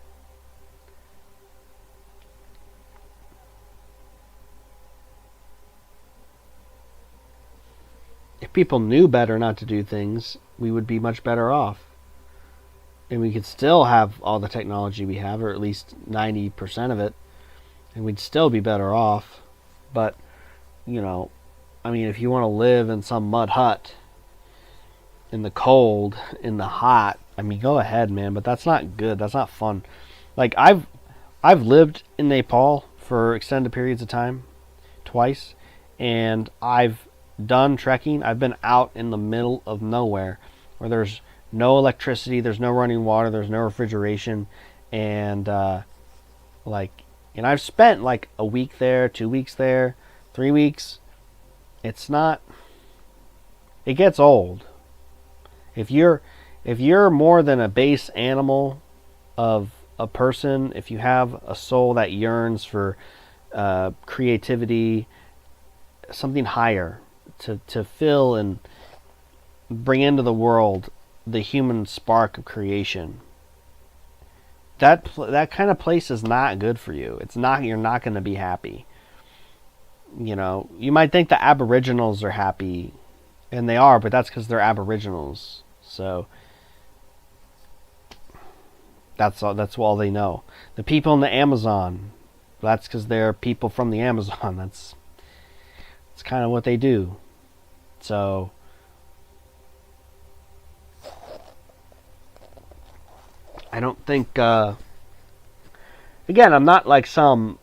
Speaker 1: If people knew better not to do things, we would be much better off. And we could still have all the technology we have, or at least 90% of it, and we'd still be better off. But, you know, I mean, if you want to live in some mud hut in the cold, in the hot, I mean, go ahead, man, but that's not good. That's not fun. Like, I've lived in Nepal for extended periods of time, twice, and I've done trekking. I've been out in the middle of nowhere where there's no electricity, there's no running water, there's no refrigeration, and and I've spent like a week there, 2 weeks there, 3 weeks. It gets old. If you're more than a base animal of a person, if you have a soul that yearns for creativity, something higher, to fill and bring into the world the human spark of creation, that kind of place is not good for you. You're not going to be happy. You know, you might think the Aboriginals are happy, and they are, but that's because they're Aboriginals. So that's all they know. The people in the Amazon, that's because they're people from the Amazon. That's kind of what they do. So I don't think, again, I'm not like some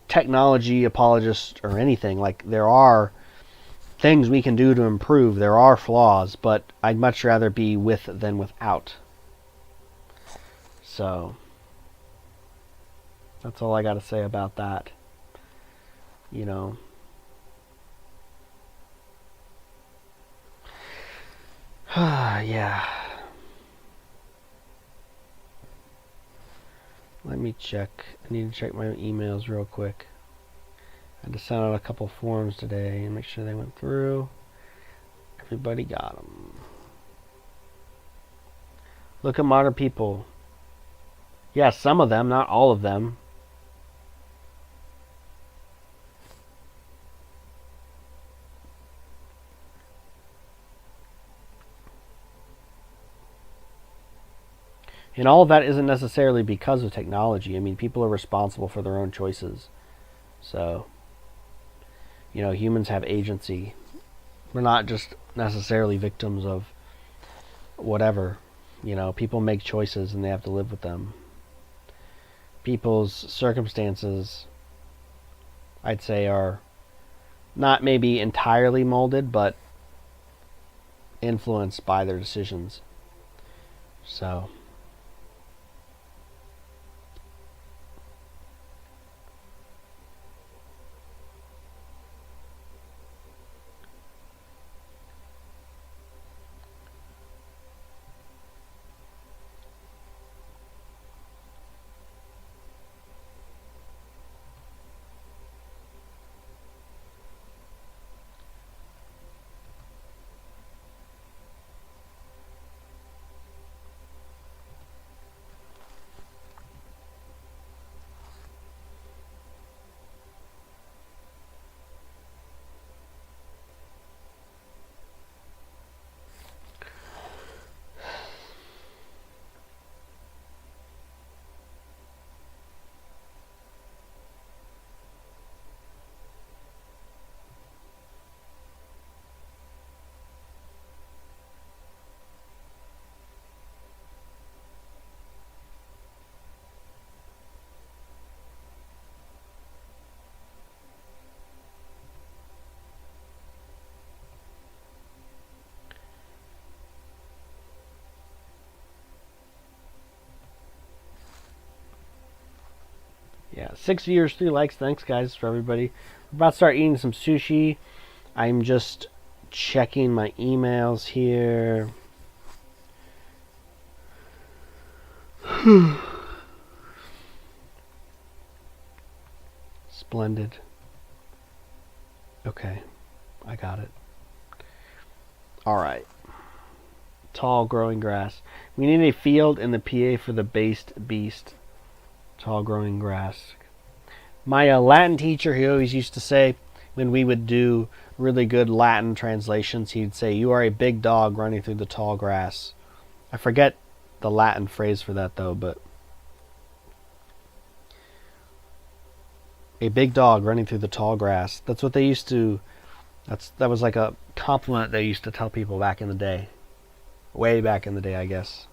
Speaker 1: technology apologist or anything. Like, there are things we can do to improve. There are flaws, but I'd much rather be with than without. So that's all I got to say about that. You know. Yeah. Let me check. I need to check my emails real quick. had to send out a couple forms today and make sure they went through. Everybody got them. Look at modern people. Yeah, some of them, not all of them. And all of that isn't necessarily because of technology. I mean, people are responsible for their own choices. So, you know, humans have agency. We're not just necessarily victims of whatever. You know, people make choices and they have to live with them. People's circumstances, I'd say, are not maybe entirely molded, but influenced by their decisions. So... yeah, 6 viewers, 3 likes. Thanks, guys, for everybody. We're about to start eating some sushi. I'm just checking my emails here. Splendid. Okay, I got it. All right. Tall growing grass. We need a field in the PA for the beast. Tall growing grass. My Latin teacher, he always used to say, when we would do really good Latin translations, he'd say, "You are a big dog running through the tall grass." I forget the Latin phrase for that though, but a big dog running through the tall grass. That's what they used to, that was like a compliment they used to tell people back in the day. Way back in the day, I guess.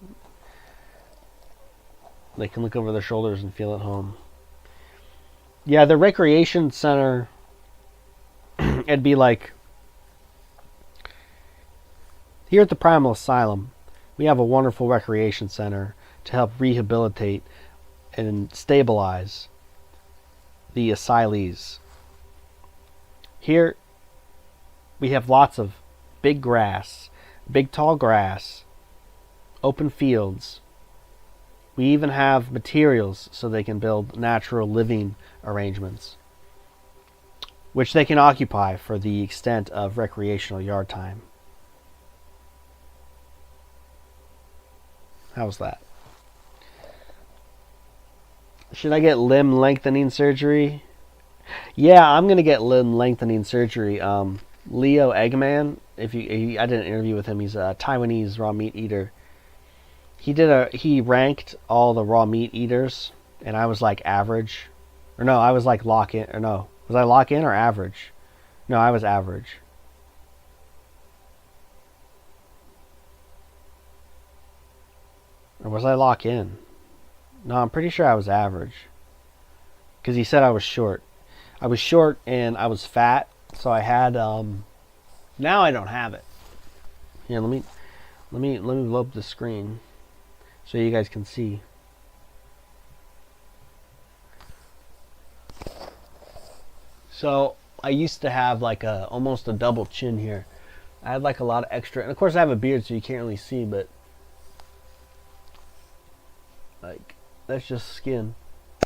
Speaker 1: They can look over their shoulders and feel at home. Yeah, the recreation center, it'd be like, here at the Primal Asylum, we have a wonderful recreation center to help rehabilitate and stabilize the asylees. Here, we have lots of big grass, big tall grass, open fields. We even have materials so they can build natural living arrangements, which they can occupy for the extent of recreational yard time. How's that? Should I get limb lengthening surgery? Yeah, I'm gonna get limb lengthening surgery. Leo Eggman, I did an interview with him. He's a Taiwanese raw meat eater. He ranked all the raw meat eaters, and I was like average, or no, I was like lock in, or no, was I lock in or average? No, I was average. Or was I lock in? No, I'm pretty sure I was average. Because he said I was short. I was short and I was fat, so I had now I don't have it. Here, let me blow up the screen so you guys can see. So I used to have like almost a double chin here. I had like a lot of extra, and of course I have a beard so you can't really see, but like that's just skin.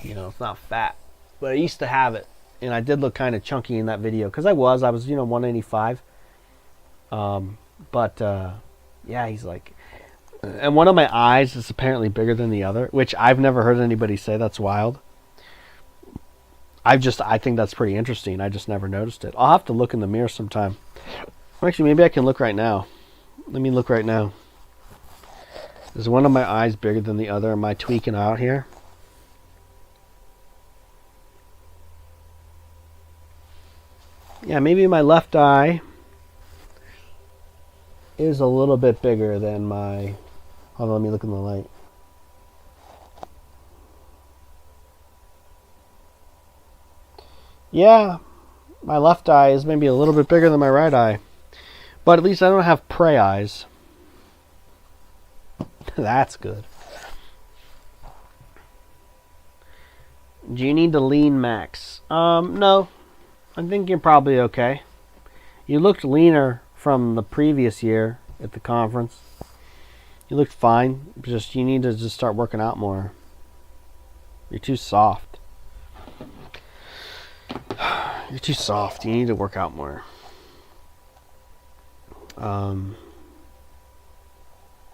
Speaker 1: You know, it's not fat. But I used to have it. And I did look kind of chunky in that video because I was, 185. Yeah, he's like, and one of my eyes is apparently bigger than the other, which I've never heard anybody say. That's wild. I think that's pretty interesting. I just never noticed it. I'll have to look in the mirror sometime. Actually, maybe I can look right now. Let me look right now. Is one of my eyes bigger than the other? Am I tweaking out here? Yeah, maybe my left eye is a little bit bigger than my... Hold on, let me look in the light. Yeah, my left eye is maybe a little bit bigger than my right eye. But at least I don't have prey eyes. That's good. Do you need to lean max? No. I think you're probably okay. You looked leaner from the previous year at the conference. You looked fine. Just you need to just start working out more. You're too soft. You're too soft. You need to work out more.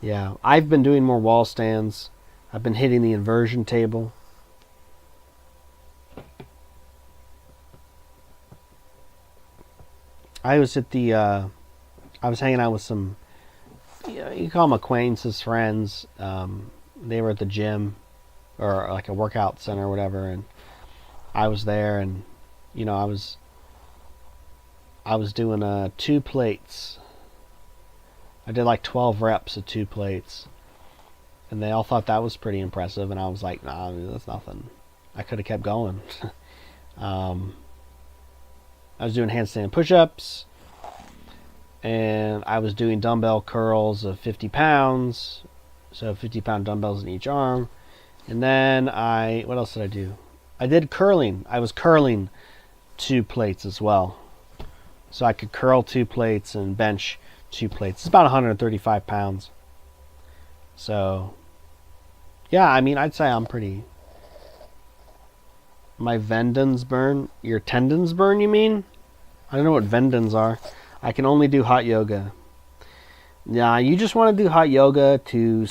Speaker 1: Yeah, I've been doing more wall stands. I've been hitting the inversion table. I was at the, I was hanging out with some, you call them acquaintances, friends. They were at the gym or like a workout center or whatever, and I was there, and I was doing 2 plates. I did like 12 reps of 2 plates, and they all thought that was pretty impressive, and I was like, nah, that's nothing. I could have kept going. I was doing handstand push-ups, and I was doing dumbbell curls of 50 pounds, so 50-pound dumbbells in each arm. And then what else did I do? I did curling. I was curling 2 plates as well. So I could curl 2 plates and bench 2 plates. It's about 135 pounds. So, yeah, I mean, I'd say I'm pretty... My tendons burn? Your tendons burn, you mean? I don't know what tendons are. I can only do hot yoga. Yeah, you just want to do hot yoga to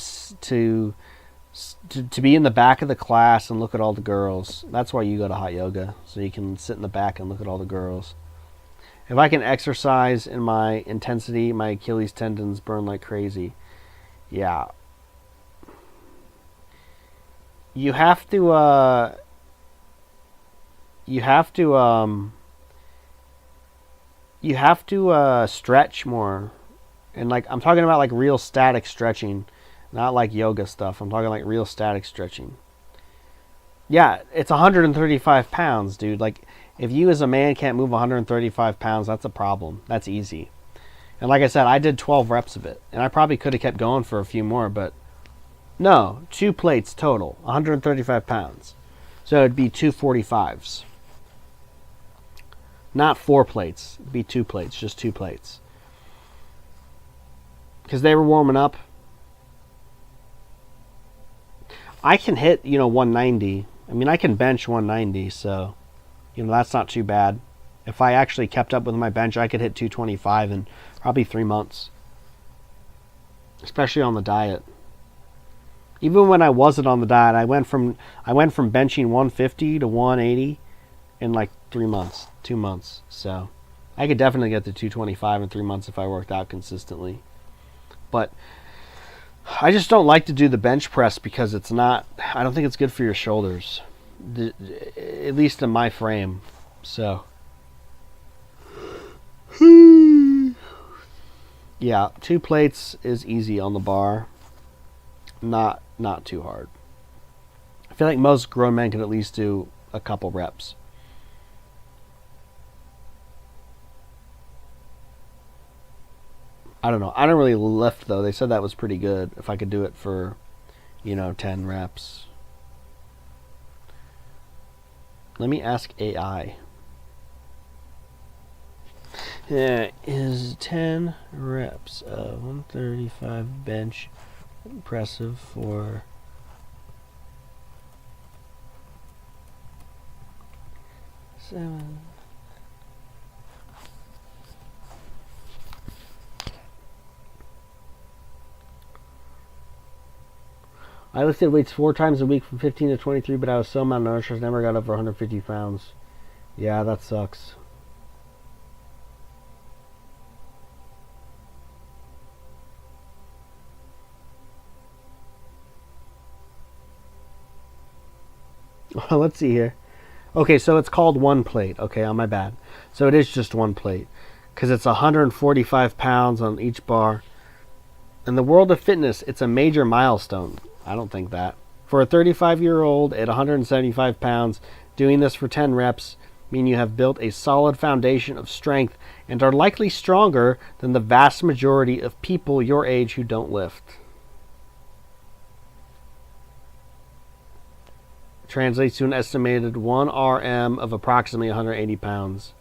Speaker 1: be in the back of the class and look at all the girls. That's why you go to hot yoga, so you can sit in the back and look at all the girls. If I can exercise in my intensity, my Achilles tendons burn like crazy. Yeah. You have to stretch more. And like I'm talking about like real static stretching, not like yoga stuff. I'm talking like real static stretching. Yeah, it's 135 pounds, dude. Like if you as a man can't move 135 pounds, that's a problem. That's easy. And like I said, I did 12 reps of it. And I probably could have kept going for a few more, but no, 2 plates total, 135 pounds. So it'd be 2 45s. Not 4 plates. It'd be 2 plates, just 2 plates. Because they were warming up. I can hit, 190. I mean, I can bench 190, so, that's not too bad. If I actually kept up with my bench, I could hit 225 in probably 3 months. Especially on the diet. Even when I wasn't on the diet, I went from benching 150 to 180 in like 3 months, 2 months. So I could definitely get to 225 in 3 months if I worked out consistently. But I just don't like to do the bench press because I don't think it's good for your shoulders. At least in my frame. So yeah, 2 plates is easy on the bar. Not too hard. I feel like most grown men can at least do a couple reps. I don't know. I don't really lift though. They said that was pretty good. If I could do it for, 10 reps. Let me ask AI. Is 10 reps of 135 bench impressive for 7. I lifted weights 4 times a week from 15 to 23, but I was so malnourished I never got over 150 pounds. Yeah, that sucks. Well, let's see here. Okay, so it's called one plate. Okay, on my bad. So it is just one plate. Because it's 145 pounds on each bar. In the world of fitness, it's a major milestone. I don't think that. For a 35-year-old at 175 pounds, doing this for 10 reps mean you have built a solid foundation of strength and are likely stronger than the vast majority of people your age who don't lift. Translates to an estimated 1 RM of approximately 180 pounds.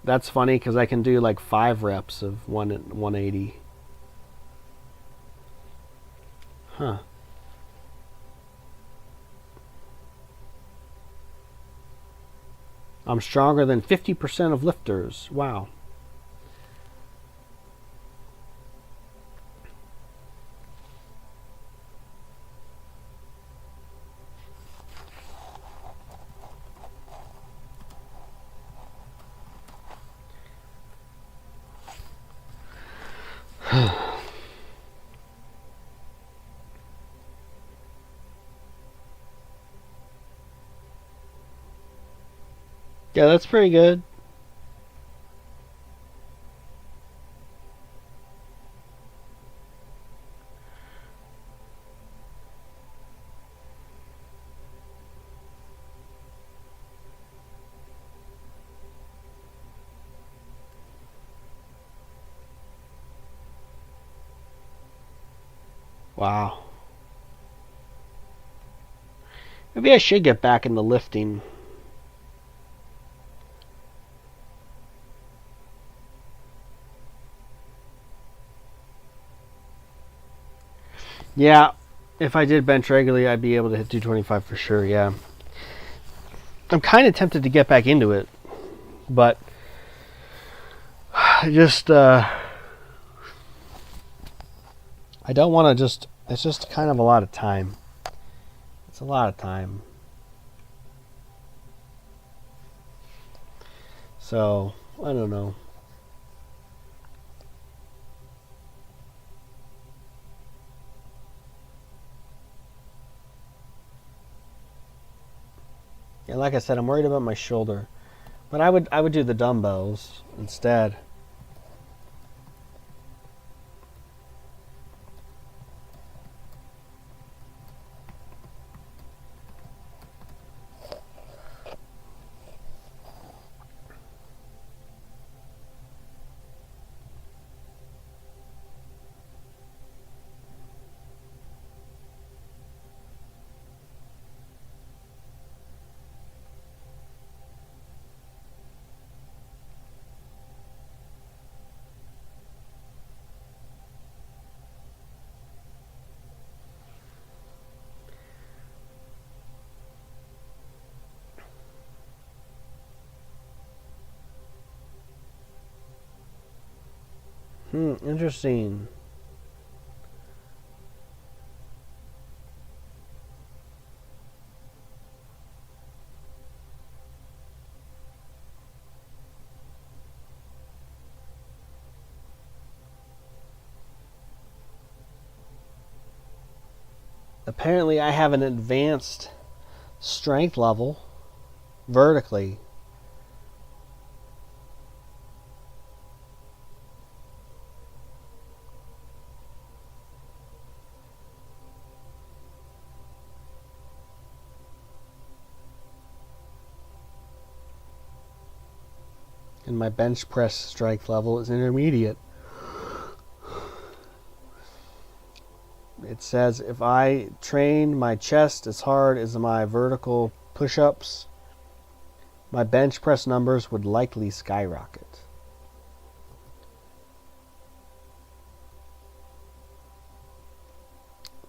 Speaker 1: That's funny because I can do like 5 reps of 180. Huh. I'm stronger than 50% of lifters. Wow. Yeah, that's pretty good. Wow. Maybe I should get back into lifting. Yeah, if I did bench regularly, I'd be able to hit 225 for sure, yeah. I'm kind of tempted to get back into it, but I just, I don't want to just, it's just kind of a lot of time. It's a lot of time. So, I don't know. Yeah, like I said, I'm worried about my shoulder. But I would do the dumbbells instead. Interesting. Apparently I have an advanced strength level vertically. And my bench press strength level is intermediate. It says if I train my chest as hard as my vertical push-ups, my bench press numbers would likely skyrocket.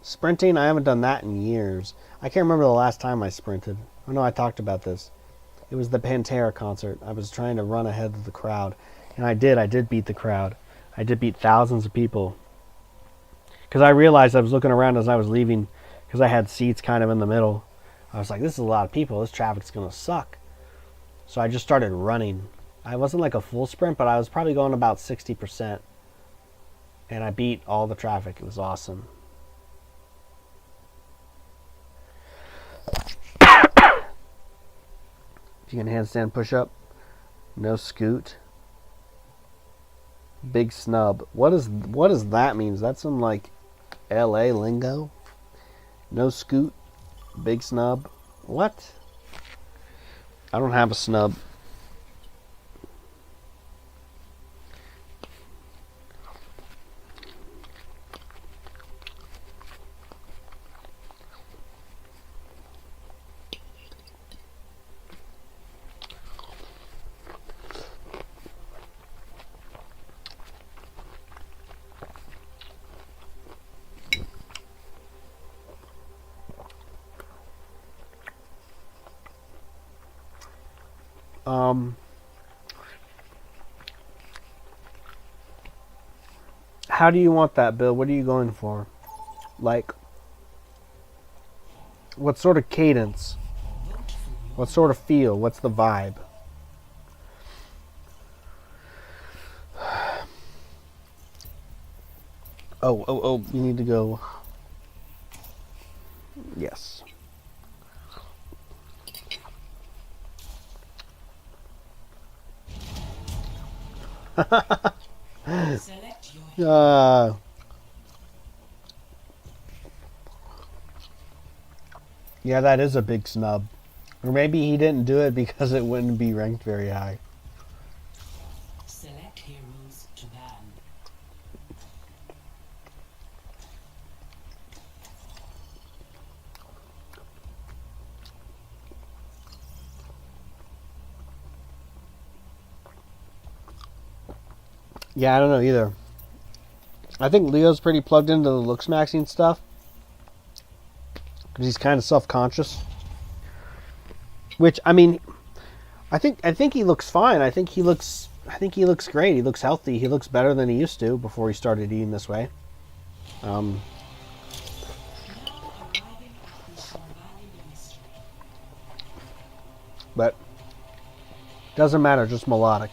Speaker 1: Sprinting, I haven't done that in years. I can't remember the last time I sprinted. Oh no, I talked about this. It was the Pantera concert. I was trying to run ahead of the crowd. And I did beat the crowd. I did beat thousands of people. Because I realized I was looking around as I was leaving, because I had seats kind of in the middle. I was like, this is a lot of people. This traffic's going to suck. So I just started running. I wasn't like a full sprint, but I was probably going about 60%. And I beat all the traffic. It was awesome. If you can handstand push up, no scoot. Big snub. What does that mean? Is that some like LA lingo? No scoot, big snub. What? I don't have a snub. How do you want that, Bill? What are you going for? Like, what sort of cadence? What sort of feel? What's the vibe? Oh, you need to go. Yes.
Speaker 2: Select your
Speaker 1: Yeah, that is a big snub. Or maybe he didn't do it because it wouldn't be ranked very high.
Speaker 2: select heroes to ban.
Speaker 1: Yeah, I don't know either. I think Leo's pretty plugged into the looks maxing stuff. Because he's kind of self-conscious. Which, I mean, I think he looks fine. I think he looks great. He looks healthy. He looks better than he used to before he started eating this way.
Speaker 2: Now arriving at the surviving mystery.
Speaker 1: But doesn't matter, just melodic.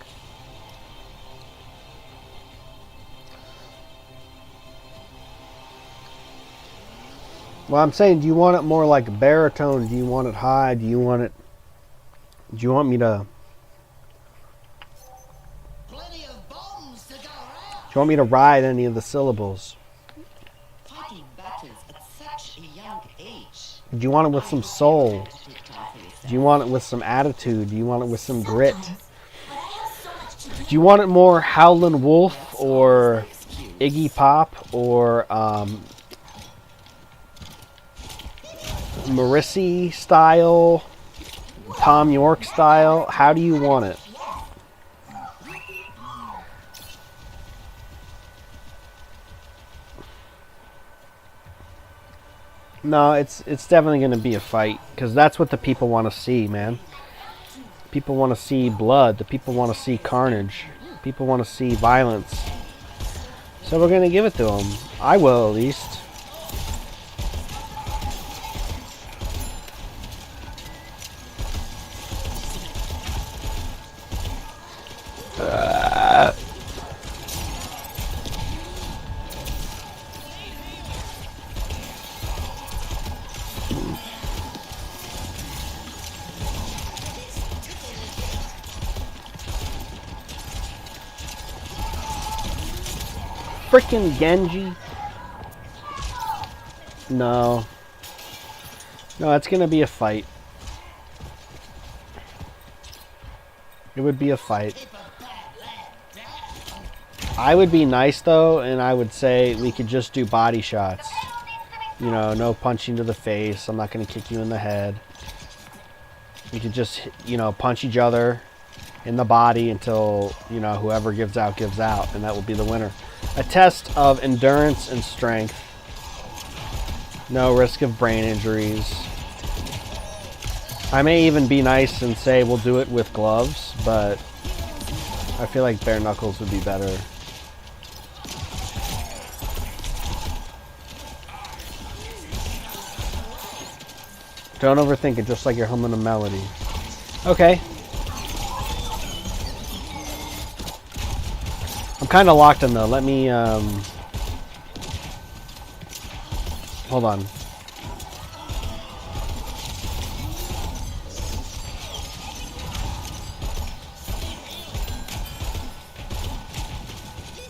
Speaker 1: Well, I'm saying, do you want it more like baritone? Do you want it high? Do you want me to...
Speaker 3: Plenty of bombs to go
Speaker 1: Do
Speaker 3: around.
Speaker 1: you want me to ride any of the syllables?
Speaker 4: Fighting battles at such a young age.
Speaker 1: Do you want it with some soul? Do you want it with some attitude? Do you want it with some grit? Do you want it more Howlin' Wolf or Iggy Pop or Morrissey style, Tom York style? How do you want it? No, it's definitely going to be a fight because that's what the people want to see, man. People want to see blood. The people want to see carnage. People want to see violence. So we're going to give it to them. I will, at least. Freaking Genji. No, it's gonna be a fight. It would be a fight. I would be nice though, and I would say we could just do body shots. You know, no punching to the face. I'm not gonna kick you in the head. We could just, you know, punch each other in the body until, you know, whoever gives out, and that will be the winner. A test of endurance and strength. No risk of brain injuries. I may even be nice and say we'll do it with gloves, but I feel like bare knuckles would be better. Don't overthink it, just like you're humming a melody. Okay. I'm kind of locked in though. Let me, hold on.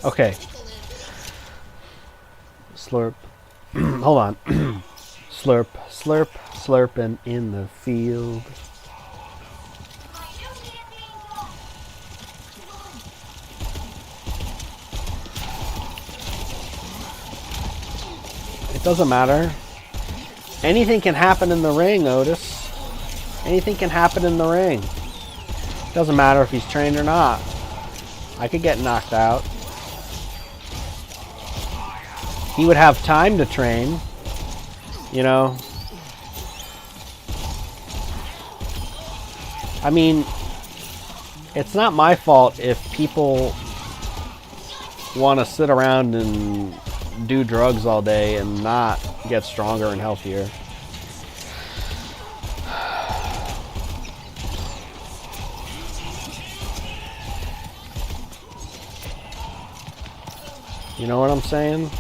Speaker 1: Okay. Slurp. Hold on. Slurp, slurp, slurping in the field. It doesn't matter. Anything can happen in the ring, Otis. Anything can happen in the ring. Doesn't matter if he's trained or not. I could get knocked out. He would have time to train, you know. I mean, it's not my fault if people want to sit around and do drugs all day and not get stronger and healthier. You know what I'm saying?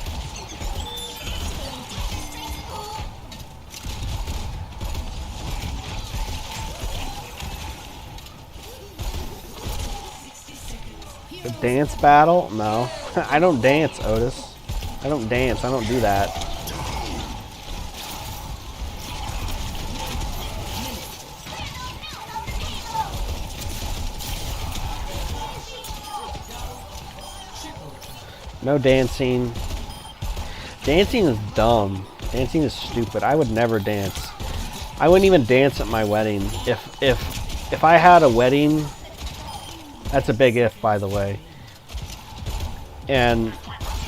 Speaker 1: A dance battle? No. I don't dance, Otis. I don't dance. I don't do that. No dancing. Dancing is dumb. Dancing is stupid. I would never dance. I wouldn't even dance at my wedding. If I had a wedding, that's a big if, by the way, and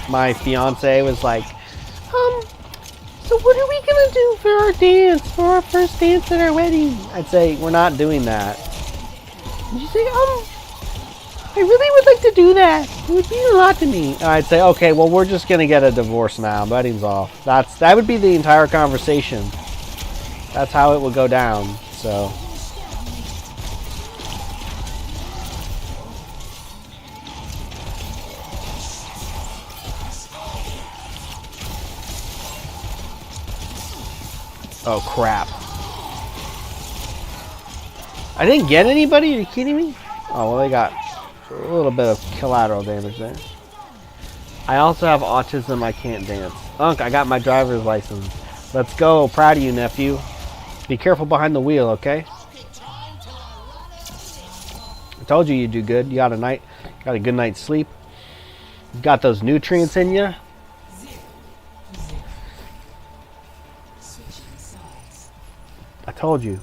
Speaker 1: my fiance was like, so what are we gonna do for our dance, for our first dance at our wedding? I'd say, we're not doing that. And she'd say, I really would like to do that. It would mean a lot to me. And I'd say, okay, well, we're just gonna get a divorce now. Wedding's off. That would be the entire conversation. That's how it would go down. So. Oh crap. I didn't get anybody? Are you kidding me? Oh, well, they got a little bit of collateral damage there. I also have autism. I can't dance. Unc, I got my driver's license. Let's go. Proud of you, nephew. Be careful behind the wheel, okay? I told you you'd do good. You got a good night's sleep. You got those nutrients in you. I told you.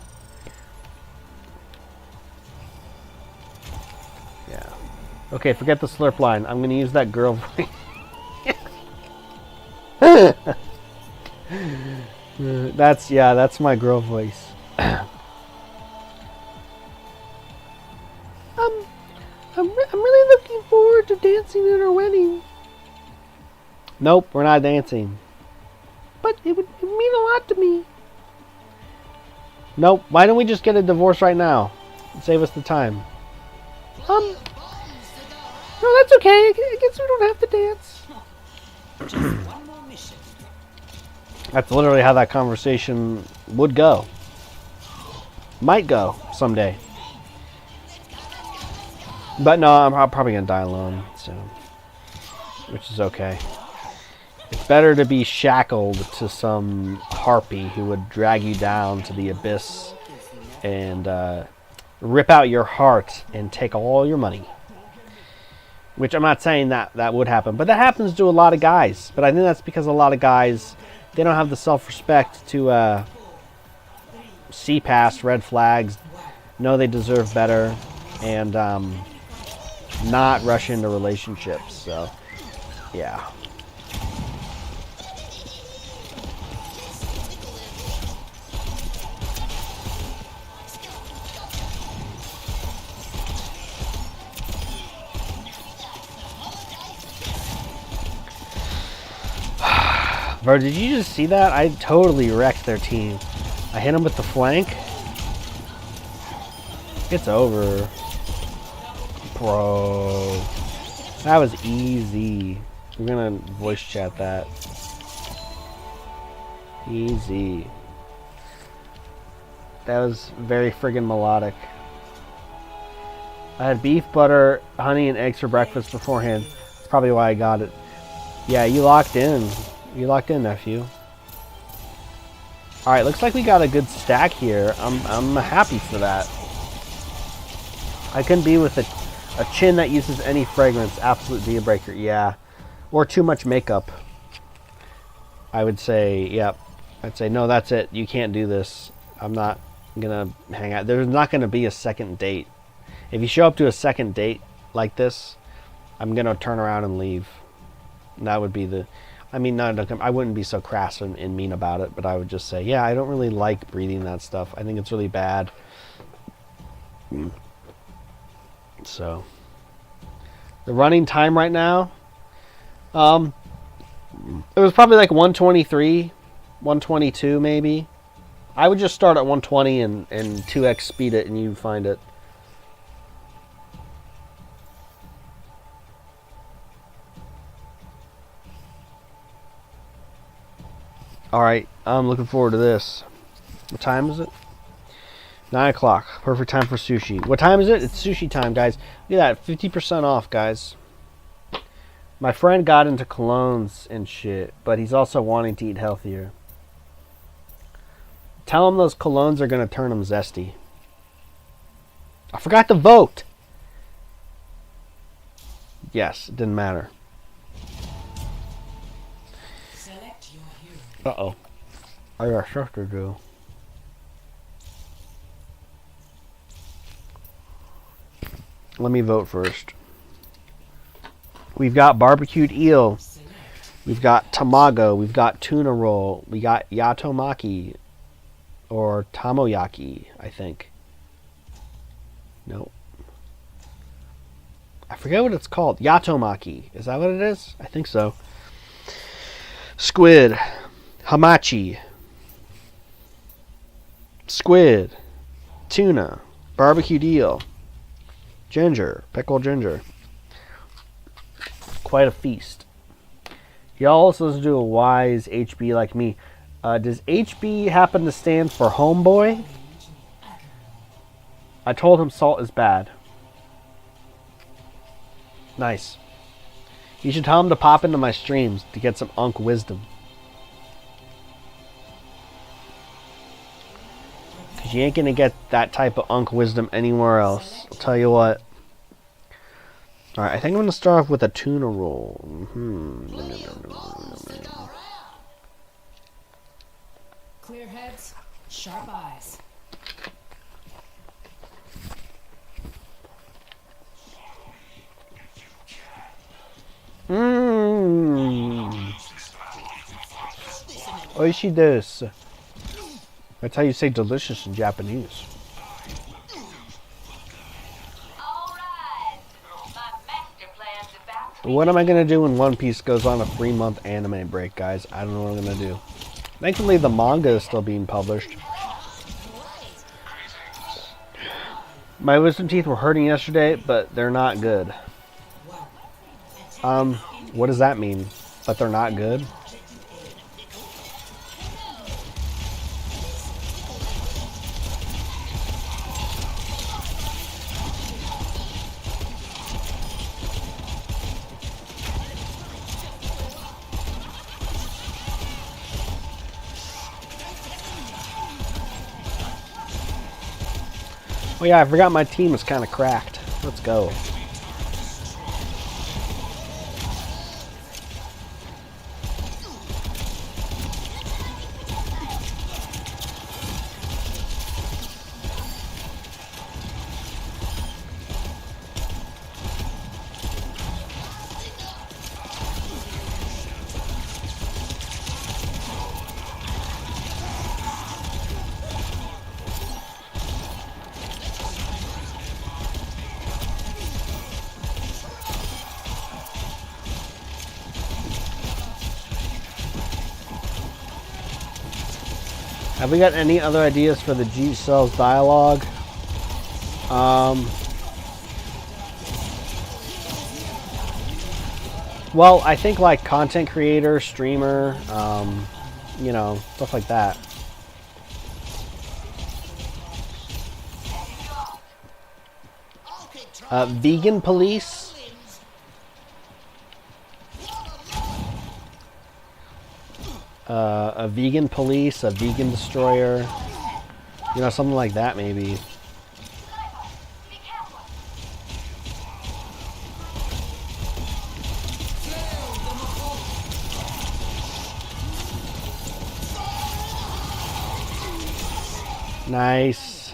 Speaker 1: Yeah. Okay, forget the slurp line. I'm gonna use that girl voice. That's my girl voice. I'm really looking forward to dancing at our wedding. Nope, we're not dancing. But it would mean a lot to me. Nope. Why don't we just get a divorce right now? Save us the time. No, that's okay. I guess we don't have to dance. That's literally how that conversation would go. Might go someday. But no, I'm probably gonna die alone, so, which is okay. It's better to be shackled to some harpy who would drag you down to the abyss and rip out your heart and take all your money. Which I'm not saying that would happen, but that happens to a lot of guys. But I think that's because a lot of guys, they don't have the self-respect to see past red flags, know they deserve better, and not rush into relationships. So, yeah. Bro, did you just see that? I totally wrecked their team. I hit him with the flank. It's over. Bro. That was easy. We're gonna voice chat that. Easy. That was very friggin' melodic. I had beef, butter, honey, and eggs for breakfast beforehand. That's probably why I got it. Yeah, you locked in. You locked in, nephew. Alright, looks like we got a good stack here. I'm happy for that. I couldn't be with a chin that uses any fragrance. Absolute deal breaker. Yeah. Or too much makeup. I would say, yep. I'd say, no, that's it. You can't do this. I'm not gonna hang out. There's not gonna be a second date. If you show up to a second date like this, I'm gonna turn around and leave. And that would be the... I mean, I wouldn't be so crass and mean about it, but I would just say, yeah, I don't really like breathing that stuff. I think it's really bad. So, the running time right now, it was probably like 123, 122 maybe. I would just start at 120 and 2x speed it, and you find it. Alright, I'm looking forward to this. What time is it? 9 o'clock. Perfect time for sushi. What time is it? It's sushi time, guys. Look at that. 50% off, guys. My friend got into colognes and shit, but he's also wanting to eat healthier. Tell him those colognes are going to turn him zesty. I forgot to vote. Yes, it didn't matter.
Speaker 2: Select your hero.
Speaker 1: Uh-oh. I got stuff to do. Let me vote first. We've got barbecued eel. We've got tamago. We've got tuna roll. We got yatomaki. Or tamoyaki, I think. Nope. I forget what it's called. Yatomaki. Is that what it is? I think so. Squid. Hamachi. Squid. Tuna. Barbecued eel. Ginger. Pickled ginger. Quite a feast. Y'all also supposed to do a wise HB like me. Does HB happen to stand for homeboy? I told him salt is bad. Nice. You should tell him to pop into my streams to get some unk wisdom. Because you ain't going to get that type of unk wisdom anywhere else. I'll tell you what. Alright, I think I'm going to start off with a tuna roll.
Speaker 2: Clear heads, sharp eyes.
Speaker 1: Oishi desu. That's how you say delicious in Japanese. What am I going to do when One Piece goes on a 3-month anime break, guys? I don't know what I'm going to do. Thankfully, the manga is still being published. My wisdom teeth were hurting yesterday, but they're not good. What does that mean? But they're not good? Oh yeah, I forgot my team is kind of cracked. Let's go. Have we got any other ideas for the G Cells dialogue? Well, I think like content creator, streamer, you know, stuff like that. Vegan police. A vegan police, a vegan destroyer. You know, something like that maybe. Nice.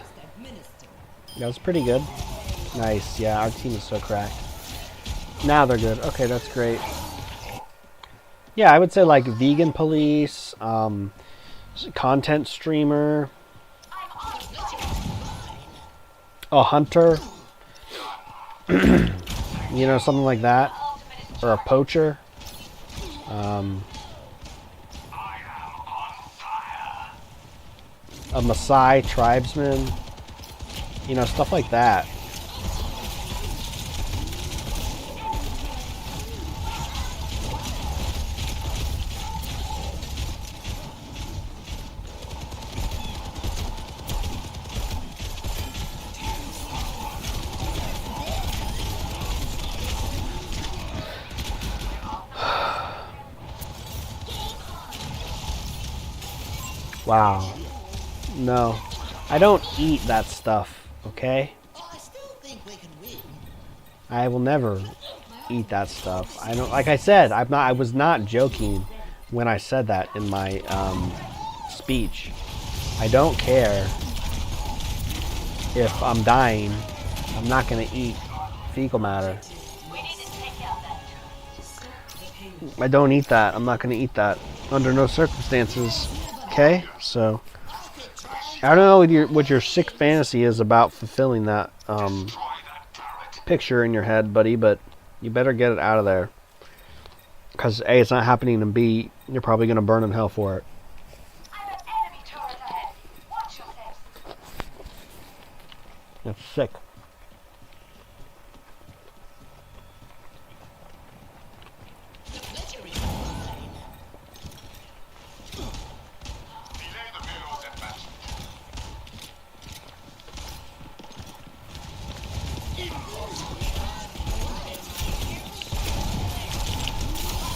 Speaker 1: That was pretty good. Nice. Yeah, our team is so cracked. Now they're good. Okay, that's great. Yeah, I would say like vegan police, content streamer, a hunter, you know, something like that, or a poacher. A Maasai tribesman, you know, stuff like that. Wow. No. I don't eat that stuff, okay?
Speaker 3: I still think we can win.
Speaker 1: I will never eat that stuff. I don't, like I said, I was not joking when I said that in my speech. I don't care if I'm dying. I'm not going to eat fecal matter. I don't eat that. I'm not going to eat that under no circumstances. Okay? So I don't know what your sick fantasy is about fulfilling that picture in your head, buddy, but you better get it out of there. Because A, it's not happening, and B, you're probably going to burn in hell for it. That's sick.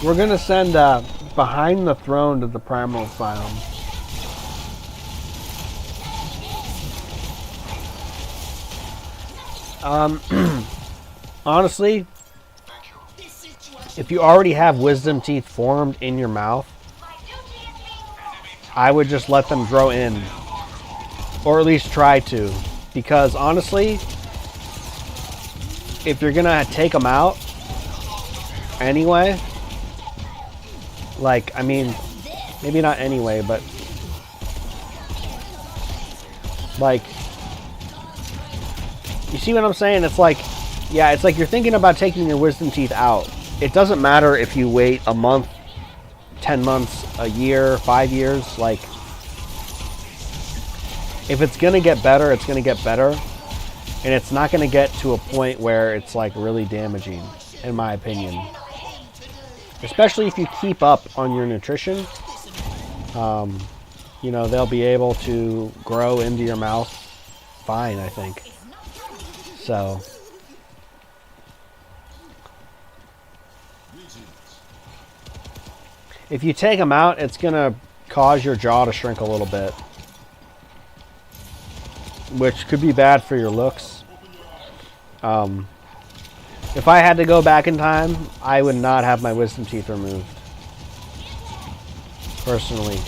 Speaker 1: We're gonna send Behind the Throne to the Primal Asylum. Honestly, if you already have wisdom teeth formed in your mouth, I would just let them grow in, or at least try to, because honestly, if you're gonna take them out anyway, like, I mean, maybe not anyway, but like, you see what I'm saying? It's like, yeah, it's like you're thinking about taking your wisdom teeth out. It doesn't matter if you wait a month, 10 months, a year, 5 years. Like, if it's gonna get better, it's gonna get better, and it's not gonna get to a point where it's like really damaging, in my opinion. Especially if you keep up on your nutrition, you know, they'll be able to grow into your mouth fine, I think. So, if you take them out, it's going to cause your jaw to shrink a little bit, which could be bad for your looks. If I had to go back in time, I would not have my wisdom teeth removed. Personally.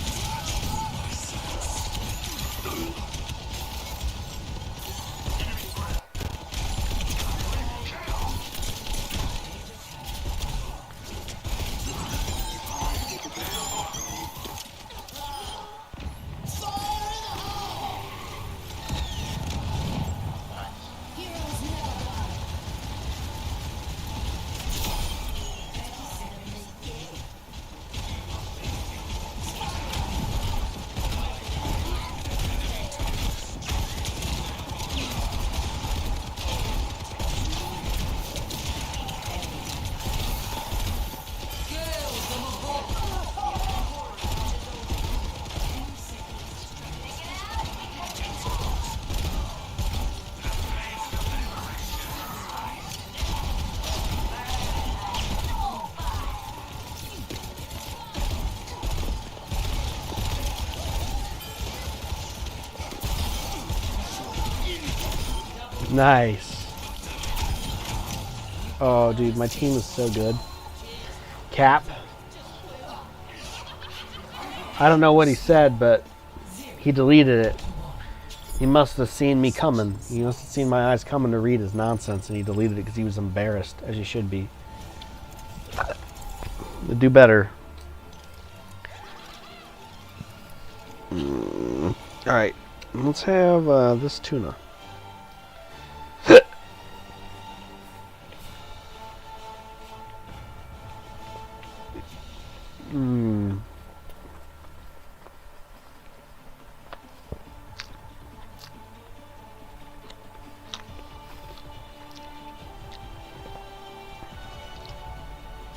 Speaker 1: Nice. Oh, dude, my team is so good. Cap. I don't know what he said, but he deleted it. He must have seen me coming. He must have seen my eyes coming to read his nonsense, and he deleted it because he was embarrassed, as he should be. Do better. Alright, let's have this tuna.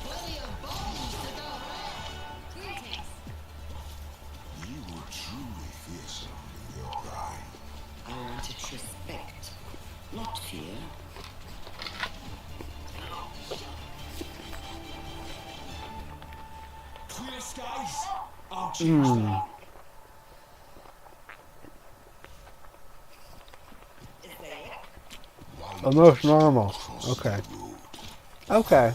Speaker 3: Plenty of bones to go around.
Speaker 5: You were truly fearsome in your pride.
Speaker 4: I want it respect, not fear.
Speaker 5: Clear skies. I'll
Speaker 1: Almost normal. Okay. Okay.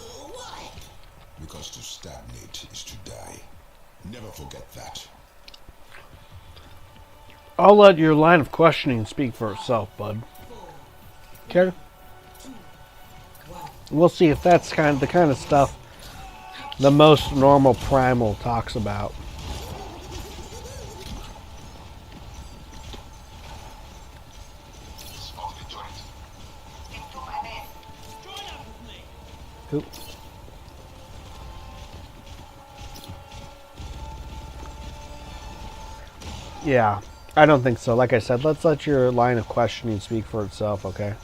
Speaker 5: Because to stagnate is to die. Never forget that.
Speaker 1: I'll let your line of questioning speak for itself, bud. Okay? We'll see if that's the kind of stuff the most normal primal talks about. Oop. Yeah, I don't think so. Like I said, let's let your line of questioning speak for itself, okay?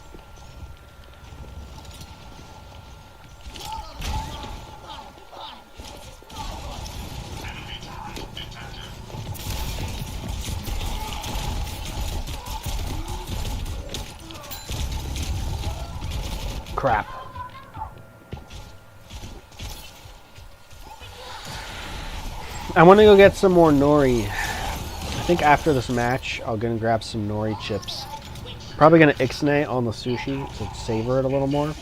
Speaker 1: Crap. I want to go get some more nori. I think after this match, I'll go and grab some nori chips. Probably going to ixnay on the sushi to savor it a little more.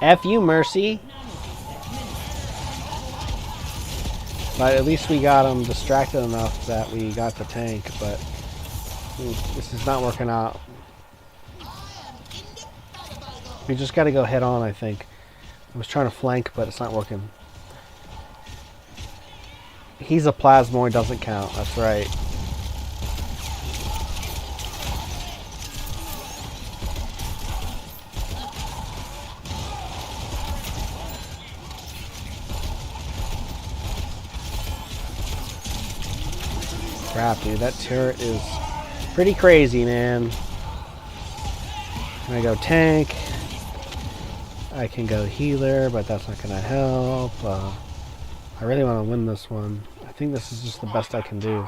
Speaker 1: F you, Mercy. But at least we got him distracted enough that we got the tank, but this is not working out. We just got to go head on, I think. I was trying to flank, but it's not working. He's a plasmoid, doesn't count. That's right. Crap, dude, that turret is pretty crazy, man. Can I go tank? I can go healer, but that's not gonna help. I really want to win this one. I think this is just the best I can do.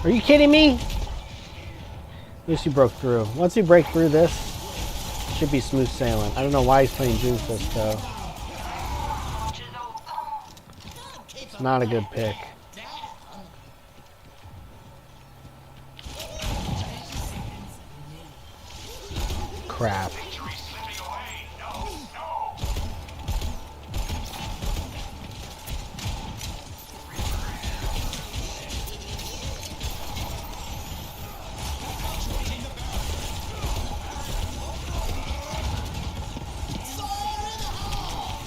Speaker 1: Are you kidding me? At least you broke through. Once you break through this, it should be smooth sailing. I don't know why he's playing Doomfist though. It's not a good pick. crap.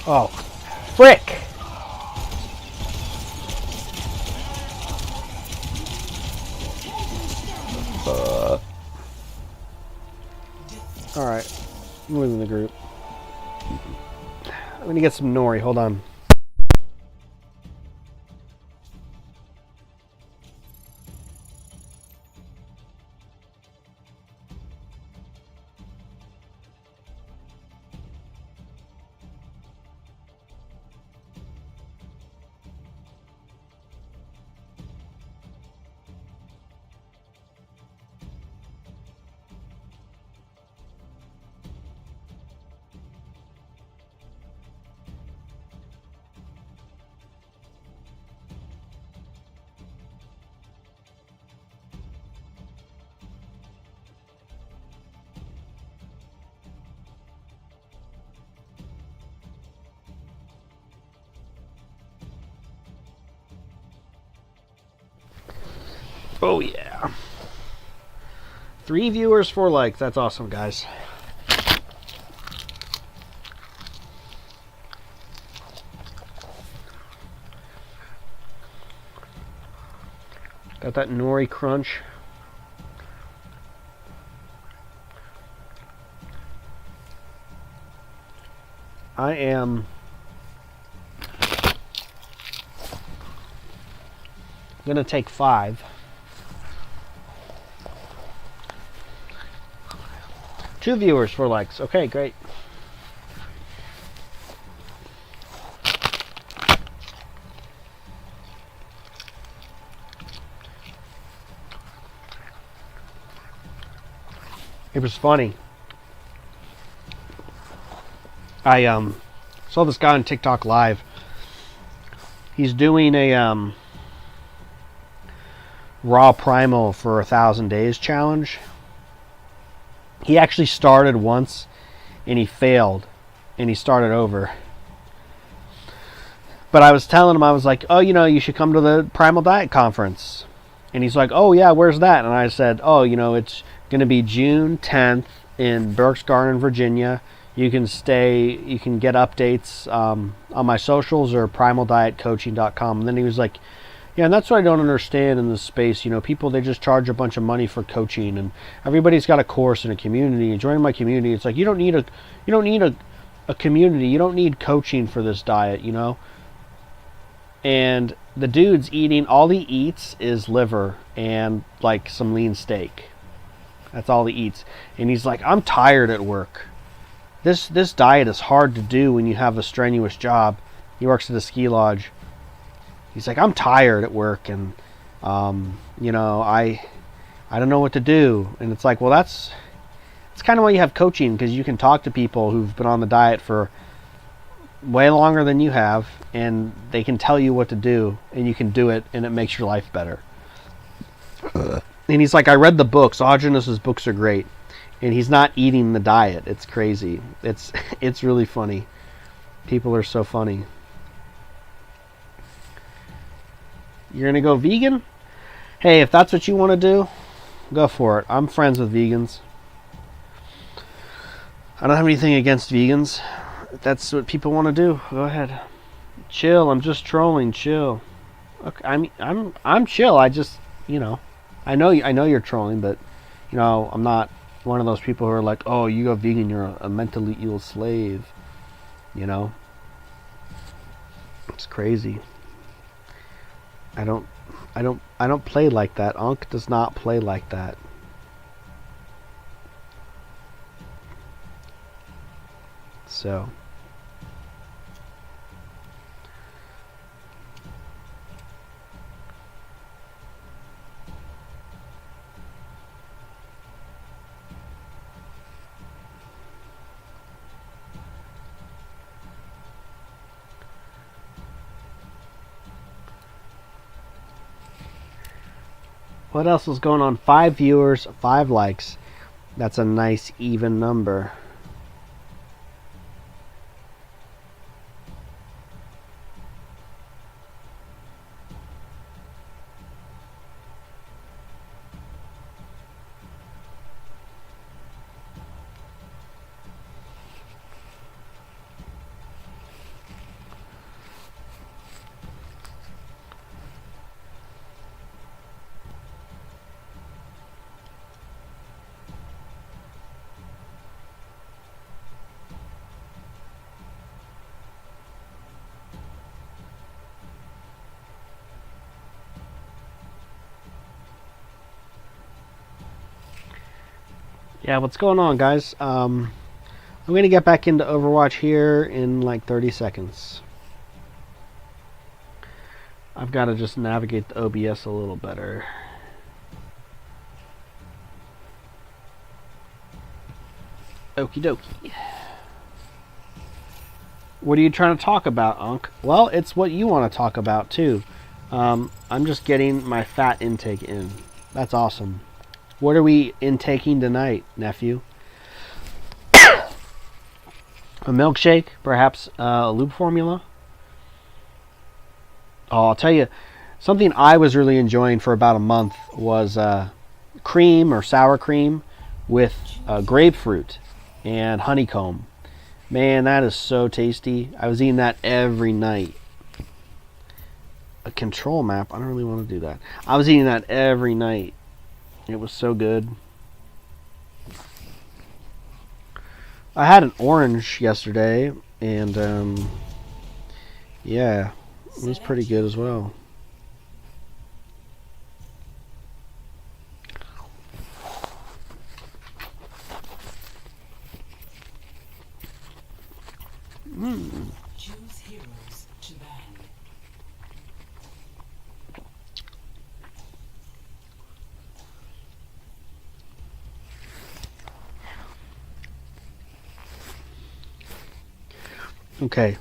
Speaker 1: Oh, frick! Alright, I'm leaving the group. I'm gonna get some nori, hold on. Oh yeah. 3 viewers, 4 likes. That's awesome, guys. Got that nori crunch. I am gonna take 5. 2 viewers, 4 likes. Okay, great. It was funny. I saw this guy on TikTok live. He's doing a rawprimal for 1,000 days challenge. He actually started once and he failed and he started over. But I was telling him, I was like, oh, you know, you should come to the Primal Diet Conference. And he's like, oh yeah, where's that? And I said, oh, you know, it's going to be June 10th in Berks Garden, Virginia. You can get updates on my socials or primaldietcoaching.com. And then he was like, yeah, and that's what I don't understand in this space. You know, people, they just charge a bunch of money for coaching, and everybody's got a course and a community. And joining my community, it's like you don't need a community. You don't need coaching for this diet, you know. And the dude's eating, all he eats is liver and like some lean steak. That's all he eats. And he's like, I'm tired at work. This diet is hard to do when you have a strenuous job. He works at a ski lodge. He's like, I'm tired at work, and you know, I don't know what to do. And it's like, well, it's kind of why you have coaching, because you can talk to people who've been on the diet for way longer than you have, and they can tell you what to do, and you can do it, and it makes your life better. And he's like, I read the books. Audrey's books are great, and he's not eating the diet. It's crazy. It's really funny. People are so funny. You're gonna go vegan? Hey, if that's what you want to do, go for it. I'm friends with vegans. I don't have anything against vegans. If that's what people want to do, go ahead. Chill. I'm just trolling. Chill. Okay, I'm chill. I just, you know, I know you're trolling, but you know, I'm not one of those people who are like, oh, you go vegan, you're a mentally ill slave. You know, it's crazy. I don't play like that. Ankh does not play like that. So what else is going on? 5 viewers, 5 likes. That's a nice even number. Yeah, what's going on, guys? I'm going to get back into Overwatch here in like 30 seconds. I've got to just navigate the OBS a little better. Okie dokie. What are you trying to talk about, Unc? Well, it's what you want to talk about, too. I'm just getting my fat intake in. That's awesome. What are we intaking tonight, nephew? A milkshake? Perhaps a lube formula? Oh, I'll tell you, something I was really enjoying for about a month was cream or sour cream with grapefruit and honeycomb. Man, that is so tasty. I was eating that every night. A control map? I don't really want to do that. I was eating that every night. It was so good. I had an orange yesterday, and yeah, it was pretty good as well.
Speaker 2: Choose heroes to ban.
Speaker 1: Okay,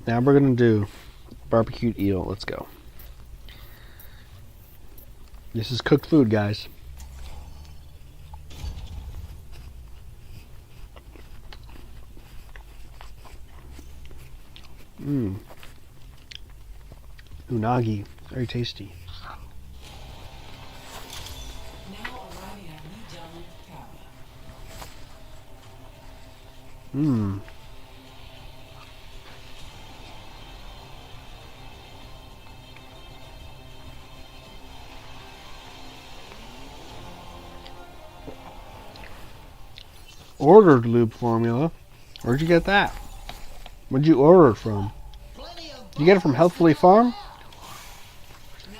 Speaker 1: now we're gonna do barbecued eel. Let's go. This is cooked food, guys. Unagi, very tasty.
Speaker 2: Now arriving at redone Carnivoremd.
Speaker 1: Ordered lube formula. Where'd you get that? Where'd you order it from? You get it from Healthfully Farm?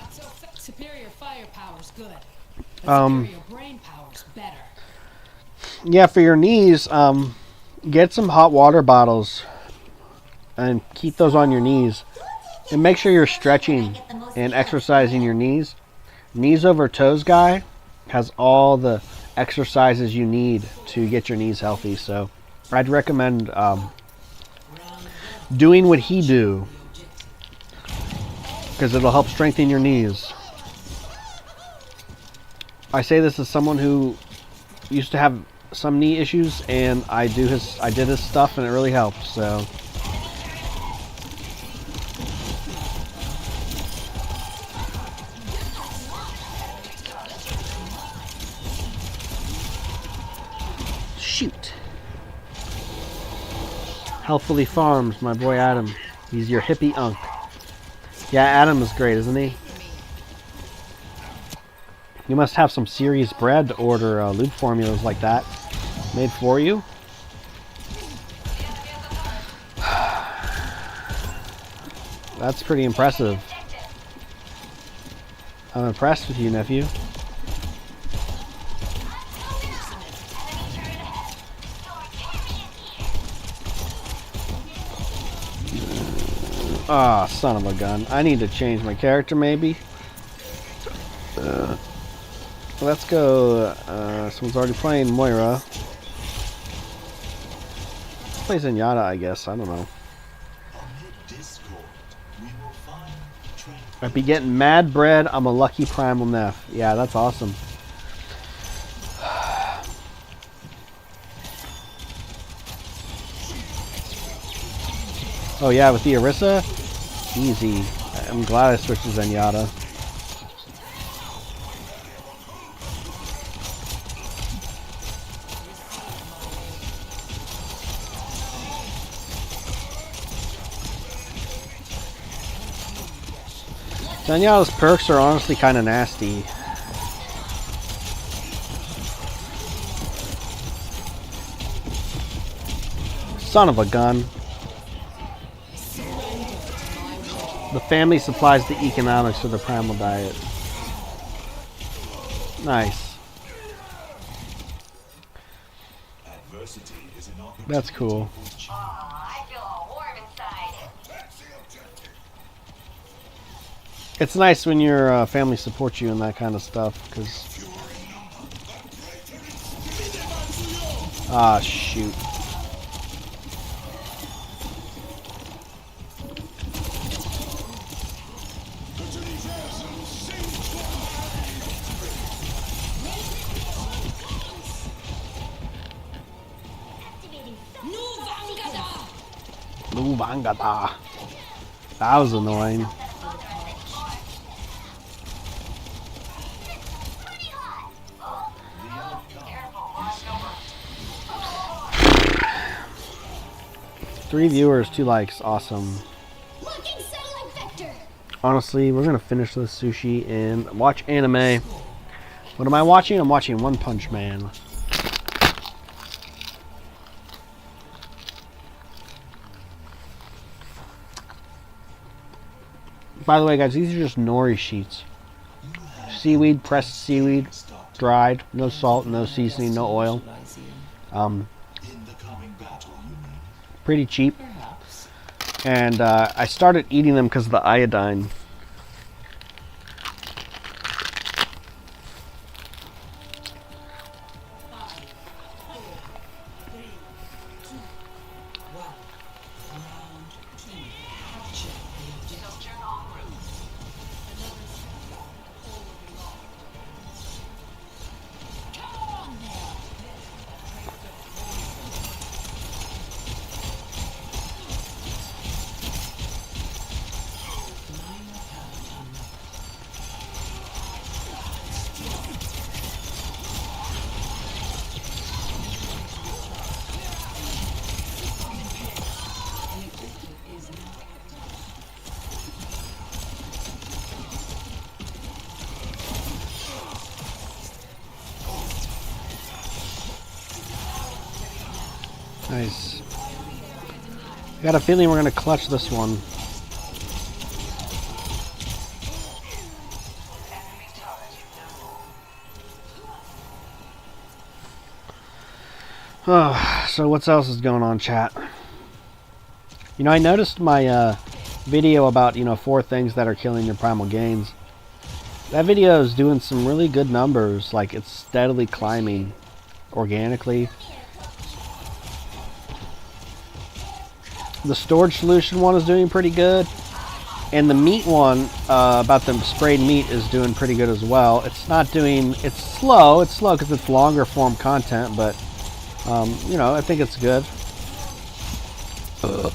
Speaker 2: Not so superior firepower's good. But superior brain power's better.
Speaker 1: Yeah, for your knees, get some hot water bottles and keep those on your knees. And make sure you're stretching and exercising your knees. Knees over toes guy has all the exercises you need to get your knees healthy. So I'd recommend doing what he do, because it'll help strengthen your knees. I say this as someone who used to have some knee issues, and I did his stuff, and it really helps. So shoot. Healthfully Farms, my boy Adam. He's your hippie unk. Yeah, Adam is great, isn't he? You must have some serious bread to order lube formulas like that made for you. That's pretty impressive. I'm impressed with you, nephew. Ah, son of a gun. I need to change my character, maybe. Let's go. Someone's already playing Moira. Play Zenyatta, I guess. I don't know. I'd be getting mad bread. I'm a lucky primal Neff. Yeah, that's awesome. Oh yeah, with the Orisa? Easy. I'm glad I switched to Zenyatta. Zenyatta's perks are honestly kind of nasty. Son of a gun. The family supplies the economics for the primal diet. Nice. That's cool.
Speaker 6: I feel all warm inside.
Speaker 1: It's nice when your family supports you in that kind of stuff, because... Ah, shoot. Vangada. That was annoying. Three viewers, 2 likes. Awesome. Honestly, we're gonna finish this sushi and watch anime. What am I watching? I'm watching One Punch Man. By the way, guys, these are just nori sheets. Seaweed, pressed seaweed, dried, no salt, no seasoning, no oil. Pretty cheap. And I started eating them because of the iodine. Nice. I got a feeling we're going to clutch this one. Oh, so what else is going on, chat? You know, I noticed my video about, 4 things that are killing your primal gains. That video is doing some really good numbers. Like, it's steadily climbing organically. The storage solution one is doing pretty good. And the meat one, about the sprayed meat, is doing pretty good as well. It's not doing... It's slow because it's longer form content, but, I think it's good. Ugh.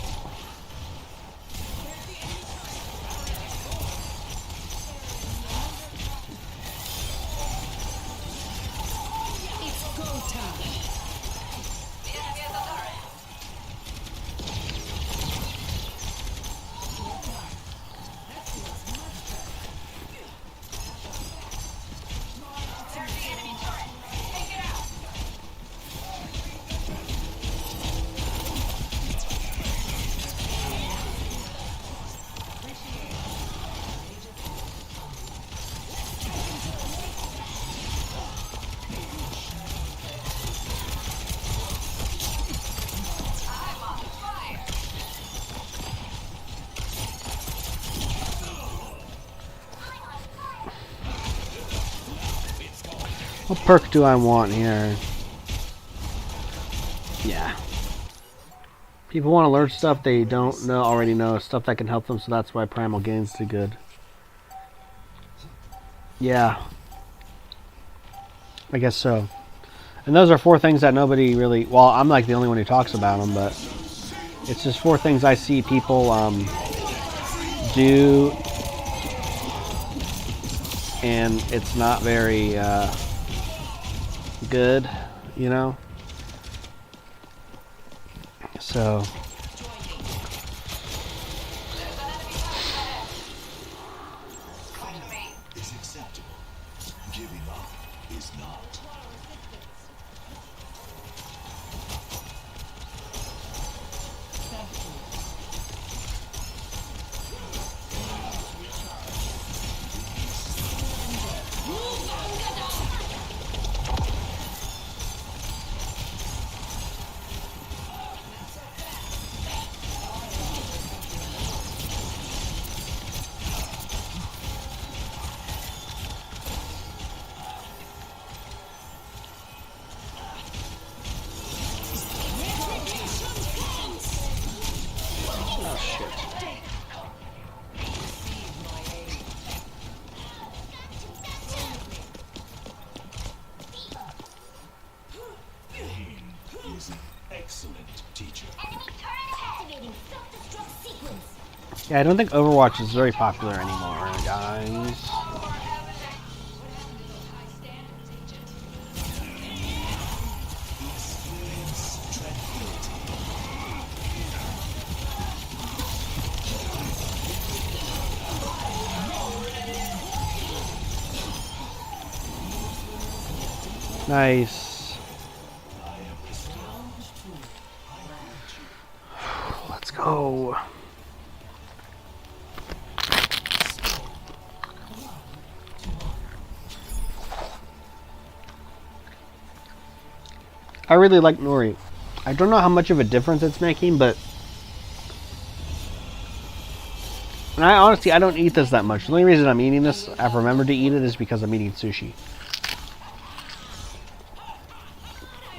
Speaker 1: What perk do I want here? Yeah. People want to learn stuff they don't already know, stuff that can help them, so that's why Primal Gains do good. Yeah. I guess so. And those are 4 things that nobody really... Well, I'm like the only one who talks about them, but... It's just 4 things I see people do, and it's not very good, you know. So
Speaker 5: Is acceptable. Giving up is not. Is an excellent teacher.
Speaker 1: yeah, I don't think Overwatch is very popular anymore, guys. Nice. Let's go. I really like nori. I don't know how much of a difference it's making, but and I don't eat this that much. The only reason I'm eating this, I've remembered to eat it, is because I'm eating sushi.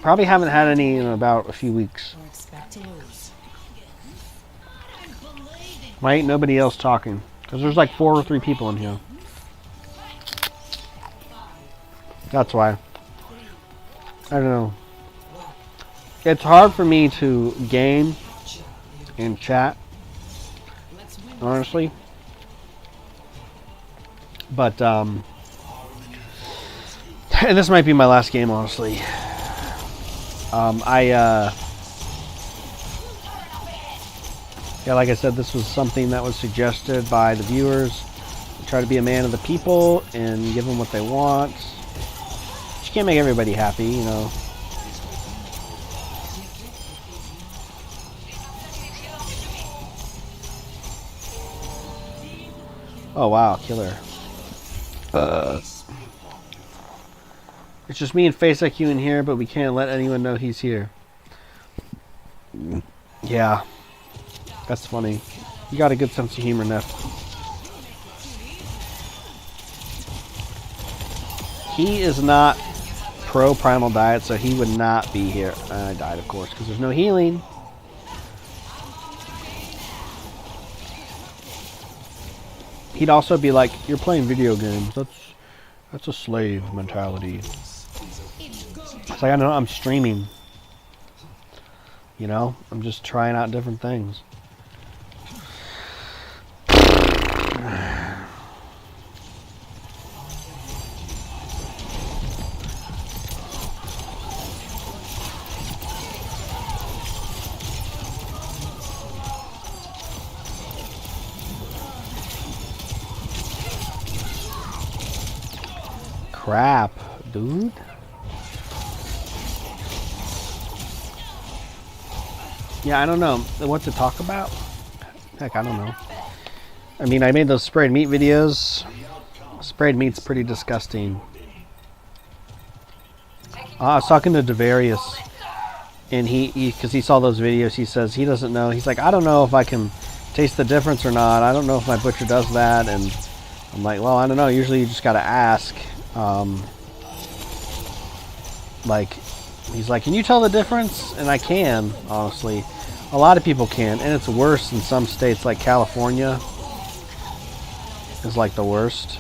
Speaker 1: Probably haven't had any in about a few weeks.
Speaker 2: Or expect to lose.
Speaker 1: Why ain't nobody else talking? Because there's like 4 or 3 people in here. That's why. I don't know. It's hard for me to game and chat, honestly. But, and this might be my last game, honestly. Yeah, like I said, this was something that was suggested by the viewers. Try to be a man of the people and give them what they want. But you can't make everybody happy, you know. Oh wow, killer. It's just me and Face IQ in here, but we can't let anyone know he's here. Yeah. That's funny. You got a good sense of humor, Neff. He is not pro primal diet, so he would not be here. I died, of course, because there's no healing. He'd also be like, "You're playing video games. That's a slave mentality." It's like, I know, I'm streaming. You know, I'm just trying out different things. Crap, dude. Yeah, I don't know what to talk about. Heck, I don't know. I mean, I made those sprayed meat videos. Sprayed meat's pretty disgusting. I was talking to Devarius, and because he saw those videos, he says he doesn't know. He's like, I don't know if I can taste the difference or not. I don't know if my butcher does that. And I'm like, well, I don't know. Usually you just gotta ask. Like, he's like, can you tell the difference? And I can, honestly. A lot of people can, and it's worse in some states, like California is like the worst.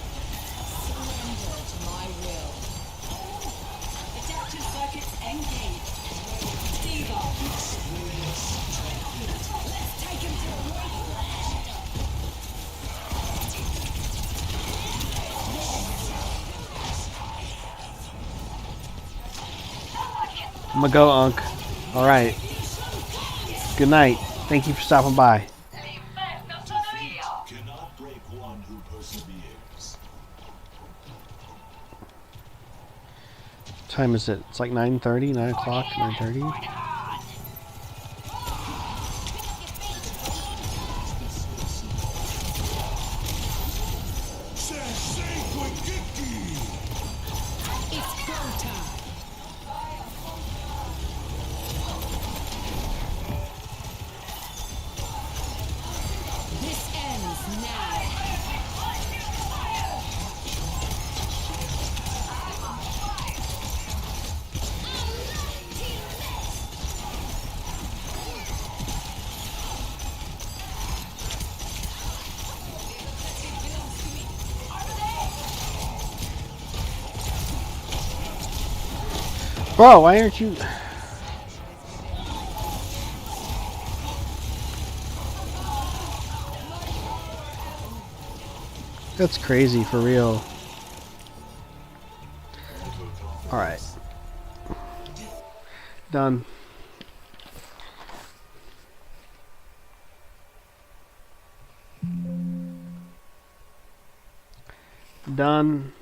Speaker 1: I'm gonna go, Unc. All right. Good night. Thank you for stopping by.
Speaker 6: The best of the video.
Speaker 5: Cannot break one who perseveres.
Speaker 1: What time is it? It's like 9:30, 9 o'clock, 9:30.
Speaker 2: It's go time. This ends now.
Speaker 1: Bro, why aren't you... That's crazy, for real. Alright. Done. Done.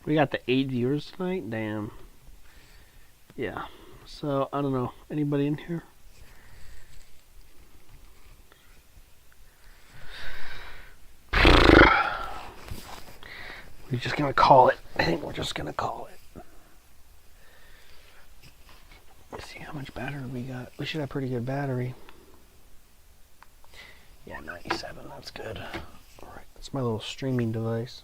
Speaker 1: We got the 8 viewers tonight? Damn. Yeah. So, I don't know. Anybody in here? We're just gonna call it. I think we're just gonna call it. Let's see how much battery we got. We should have pretty good battery. Yeah, 97. That's good. Alright, that's my little streaming device.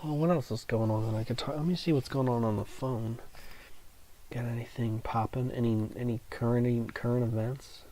Speaker 1: Well, what else is going on that I could talk? Let me see what's going on the phone. Got anything popping? Any current events?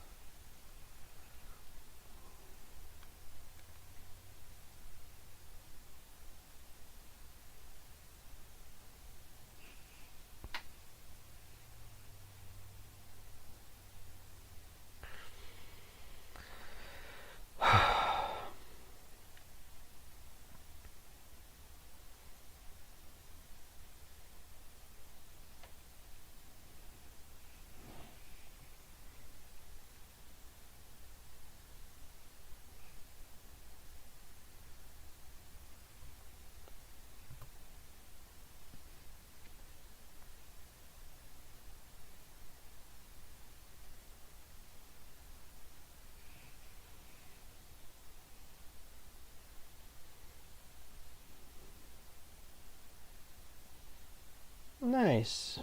Speaker 1: Nice.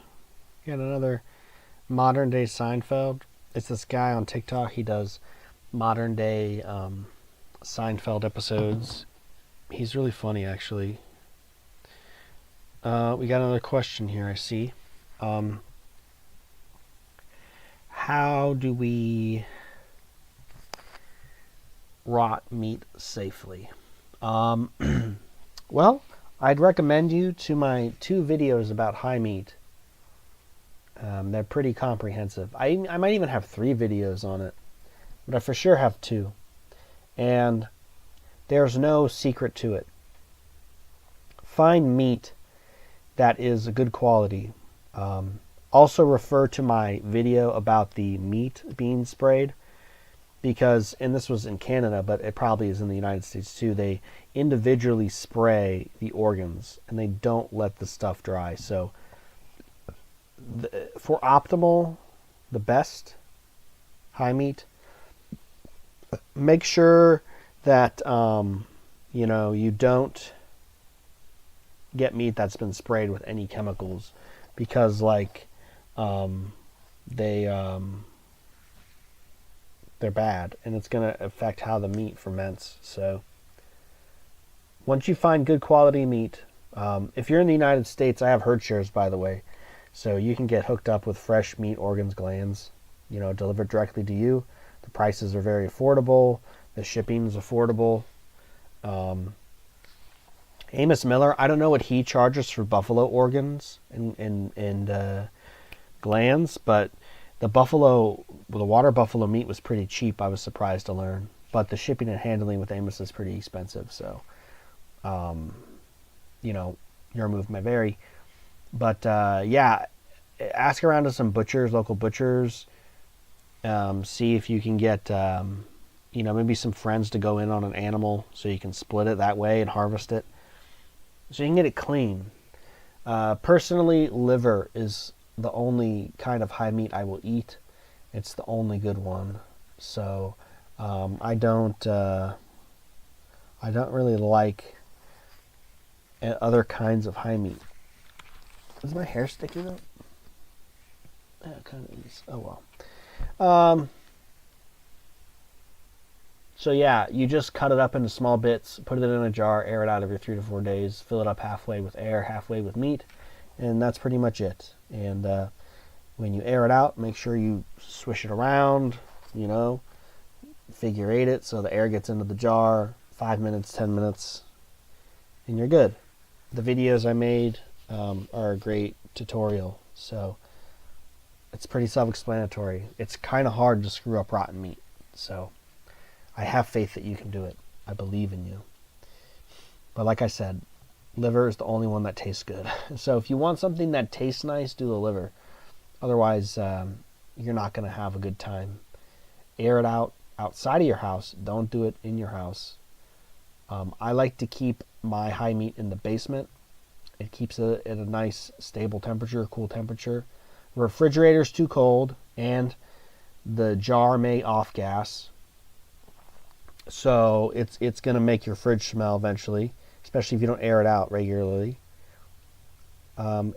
Speaker 1: Got another modern day Seinfeld. It's this guy on TikTok. He does modern day Seinfeld episodes. He's really funny, actually. We got another question here, I see. How do we rot meat safely? Well, I'd recommend you to my 2 videos about high meat. They're pretty comprehensive. I might even have 3 videos on it, but I for sure have 2. And there's no secret to it. Find meat that is a good quality. Also refer to my video about the meat being sprayed, because, and this was in Canada, but it probably is in the United States too, they individually spray the organs and they don't let the stuff dry. So for optimal, the best high meat, make sure that you don't get meat that's been sprayed with any chemicals, because they're bad and it's going to affect how the meat ferments. So once you find good quality meat, if you're in the United States, I have herd shares, by the way, so you can get hooked up with fresh meat, organs, glands, delivered directly to you. The prices are very affordable. The shipping is affordable. Amos Miller, I don't know what he charges for buffalo organs and glands, but the water buffalo meat was pretty cheap. I was surprised to learn, but the shipping and handling with Amos is pretty expensive. So, you know, your move may vary, but yeah, ask around to some butchers, local butchers. See if you can get, you know, maybe some friends to go in on an animal so you can split it that way and harvest it, so you can get it clean. Personally, liver is the only kind of high meat I will eat. It's the only good one. So I don't really like other kinds of high meat. Is my hair sticking up? Yeah, it kind of is. Oh well. So yeah, you just cut it up into small bits, put it in a jar, air it out every 3 to 4 days, fill it up halfway with air, halfway with meat, and that's pretty much it. And when you air it out, make sure you swish it around, you know, figure eight it so the air gets into the jar, 5 minutes, 10 minutes, and you're good. The videos I made are a great tutorial, so it's pretty self-explanatory. It's kind of hard to screw up rotten meat, so I have faith that you can do it. I believe in you. But like I said, liver is the only one that tastes good. So if you want something that tastes nice, do the liver. Otherwise, you're not going to have a good time. Air it out outside of your house. Don't do it in your house. I like to keep my high meat in the basement. It keeps it at a nice, stable temperature, cool temperature. Refrigerator's too cold, and the jar may off gas. So it's going to make your fridge smell eventually, especially if you don't air it out regularly.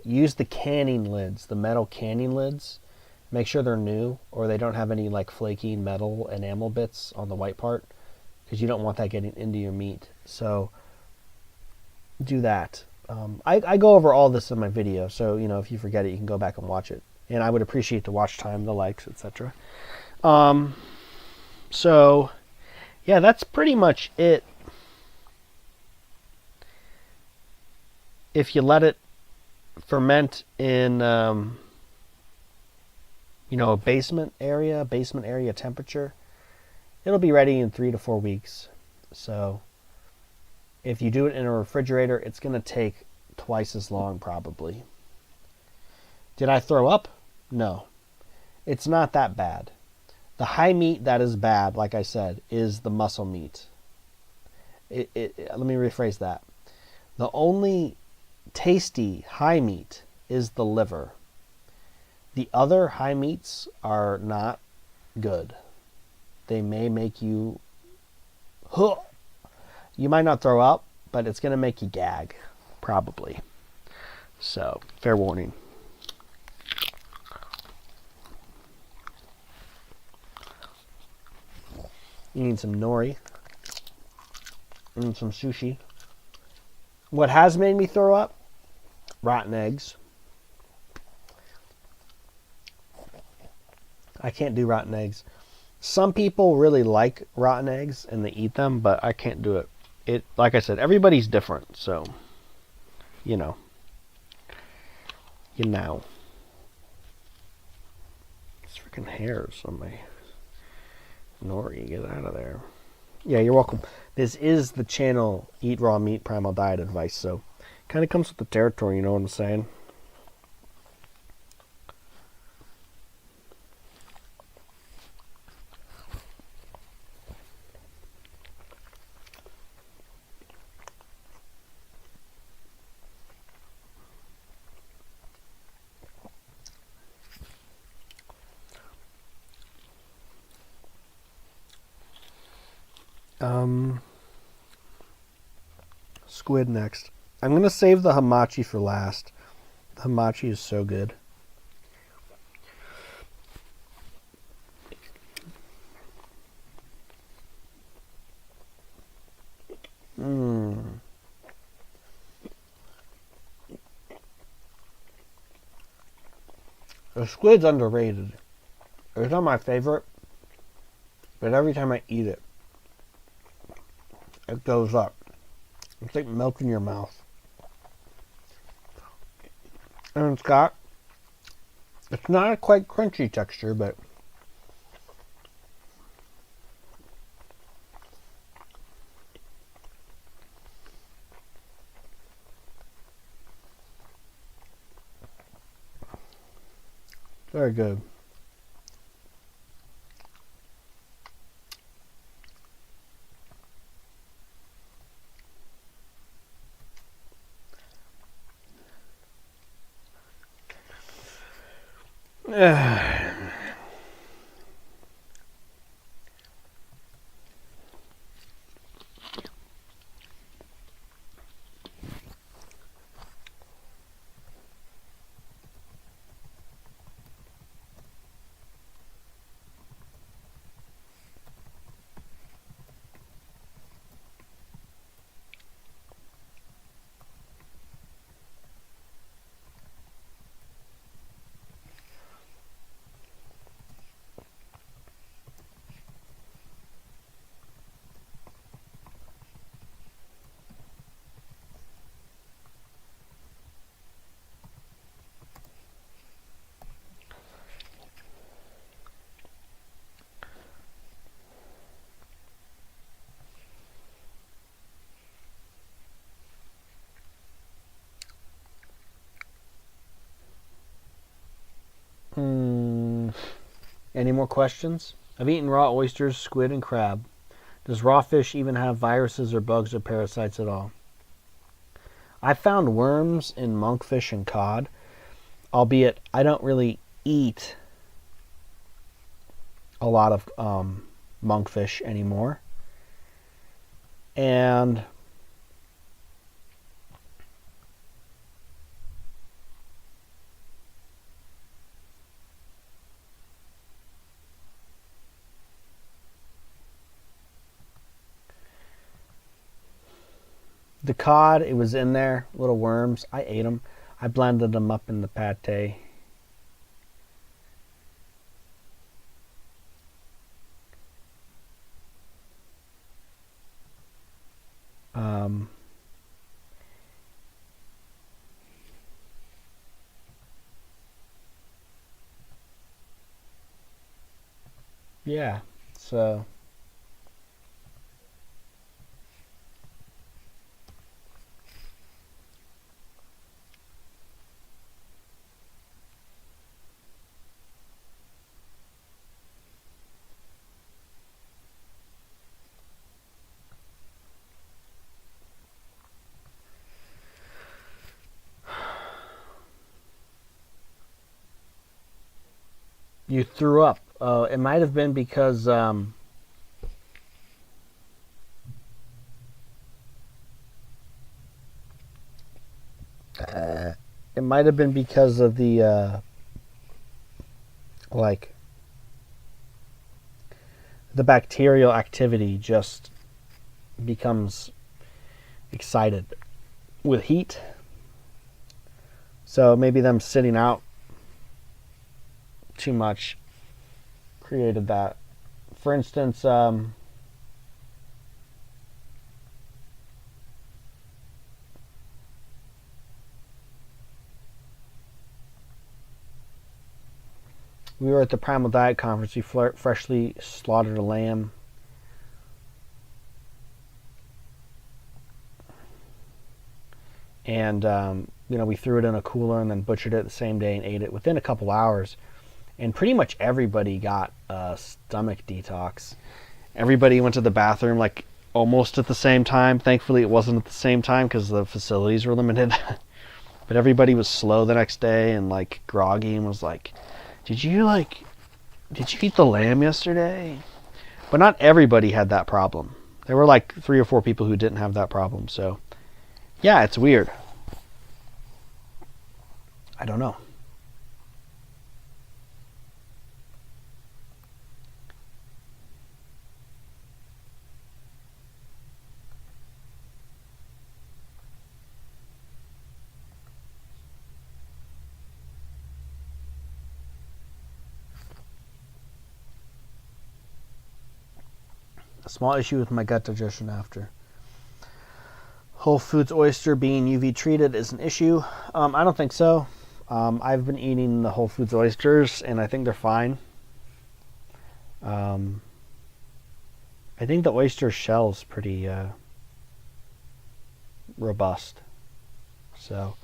Speaker 1: Use the canning lids, the metal canning lids. Make sure they're new, or they don't have any like flaky metal enamel bits on the white part, because you don't want that getting into your meat. So do that. I go over all this in my video, so you know, if you forget it, you can go back and watch it. And I would appreciate the watch time, the likes, etc. So yeah, that's pretty much it. If you let it ferment in, you know, a basement area temperature, it'll be ready in 3 to 4 weeks. So if you do it in a refrigerator, it's going to take twice as long probably. Did I throw up? No. It's not that bad. The high meat that is bad, like I said, is the muscle meat. Let me rephrase that. The only tasty high meat is the liver. The other high meats are not good. They may make you... You might not throw up, but it's going to make you gag, probably. So, fair warning. You need some nori and some sushi. What has made me throw up? Rotten eggs. I can't do rotten eggs. Some people really like rotten eggs and they eat them, but I can't do it. Like I said, everybody's different, so you know. It's freaking hairs on my nori. Get out of there. Yeah, you're welcome. This is the channel Eat Raw Meat Primal Diet Advice, so kind of comes with the territory, you know what I'm saying? Squid next. I'm going to save the hamachi for last. The hamachi is so good. The squid's underrated. It's not my favorite, but every time I eat it, it goes up. It's like milk in your mouth. And it's got, it's not a quite crunchy texture, but very good. Any more questions? I've eaten raw oysters, squid, and crab. Does raw fish even have viruses or bugs or parasites at all? I found worms in monkfish and cod, albeit I don't really eat a lot of monkfish anymore. And the cod, it was in there, little worms. I ate them. I blended them up in the pate. Yeah, so you threw up. It might have been because it might have been because of the like the bacterial activity just becomes excited with heat. So maybe them sitting out too much created that. For instance, we were at the Primal Diet Conference. We freshly slaughtered a lamb. And, we threw it in a cooler and then butchered it the same day and ate it within a couple hours. And pretty much everybody got a stomach detox. Everybody went to the bathroom like almost at the same time. Thankfully, it wasn't at the same time because the facilities were limited. But everybody was slow the next day and like groggy and was like, did you eat the lamb yesterday? But not everybody had that problem. There were like 3 or 4 people who didn't have that problem. So yeah, it's weird. I don't know. A small issue with my gut digestion after. Whole Foods oyster being UV treated is an issue. I don't think so. I've been eating the Whole Foods oysters, and I think they're fine. I think the oyster shell's pretty robust. So,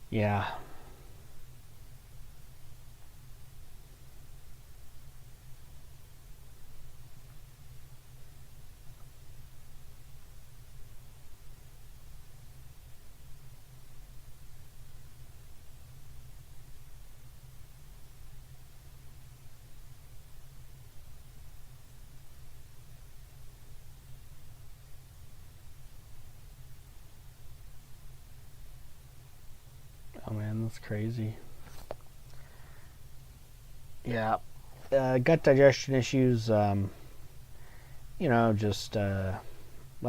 Speaker 1: yeah. Oh man, that's crazy. Yeah. Gut digestion issues, you know, just let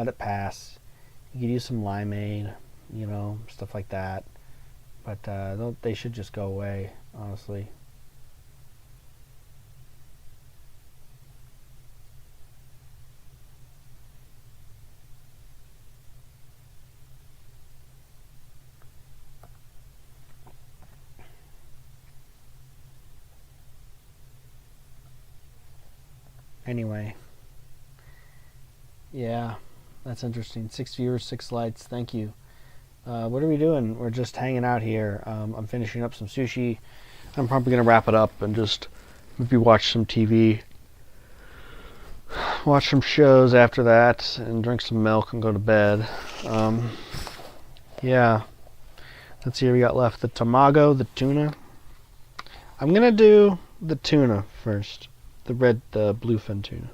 Speaker 1: it pass. You could use some limeade, you know, stuff like that. But they should just go away, honestly. Anyway, yeah, that's interesting. 6 viewers, 6 lights. Thank you. What are we doing? We're just hanging out here. I'm finishing up some sushi. I'm probably gonna wrap it up and just maybe watch some TV, watch some shows after that, and drink some milk and go to bed. Yeah. Let's see what we got left. The tamago, the tuna. I'm gonna do the tuna first. The bluefin tuna.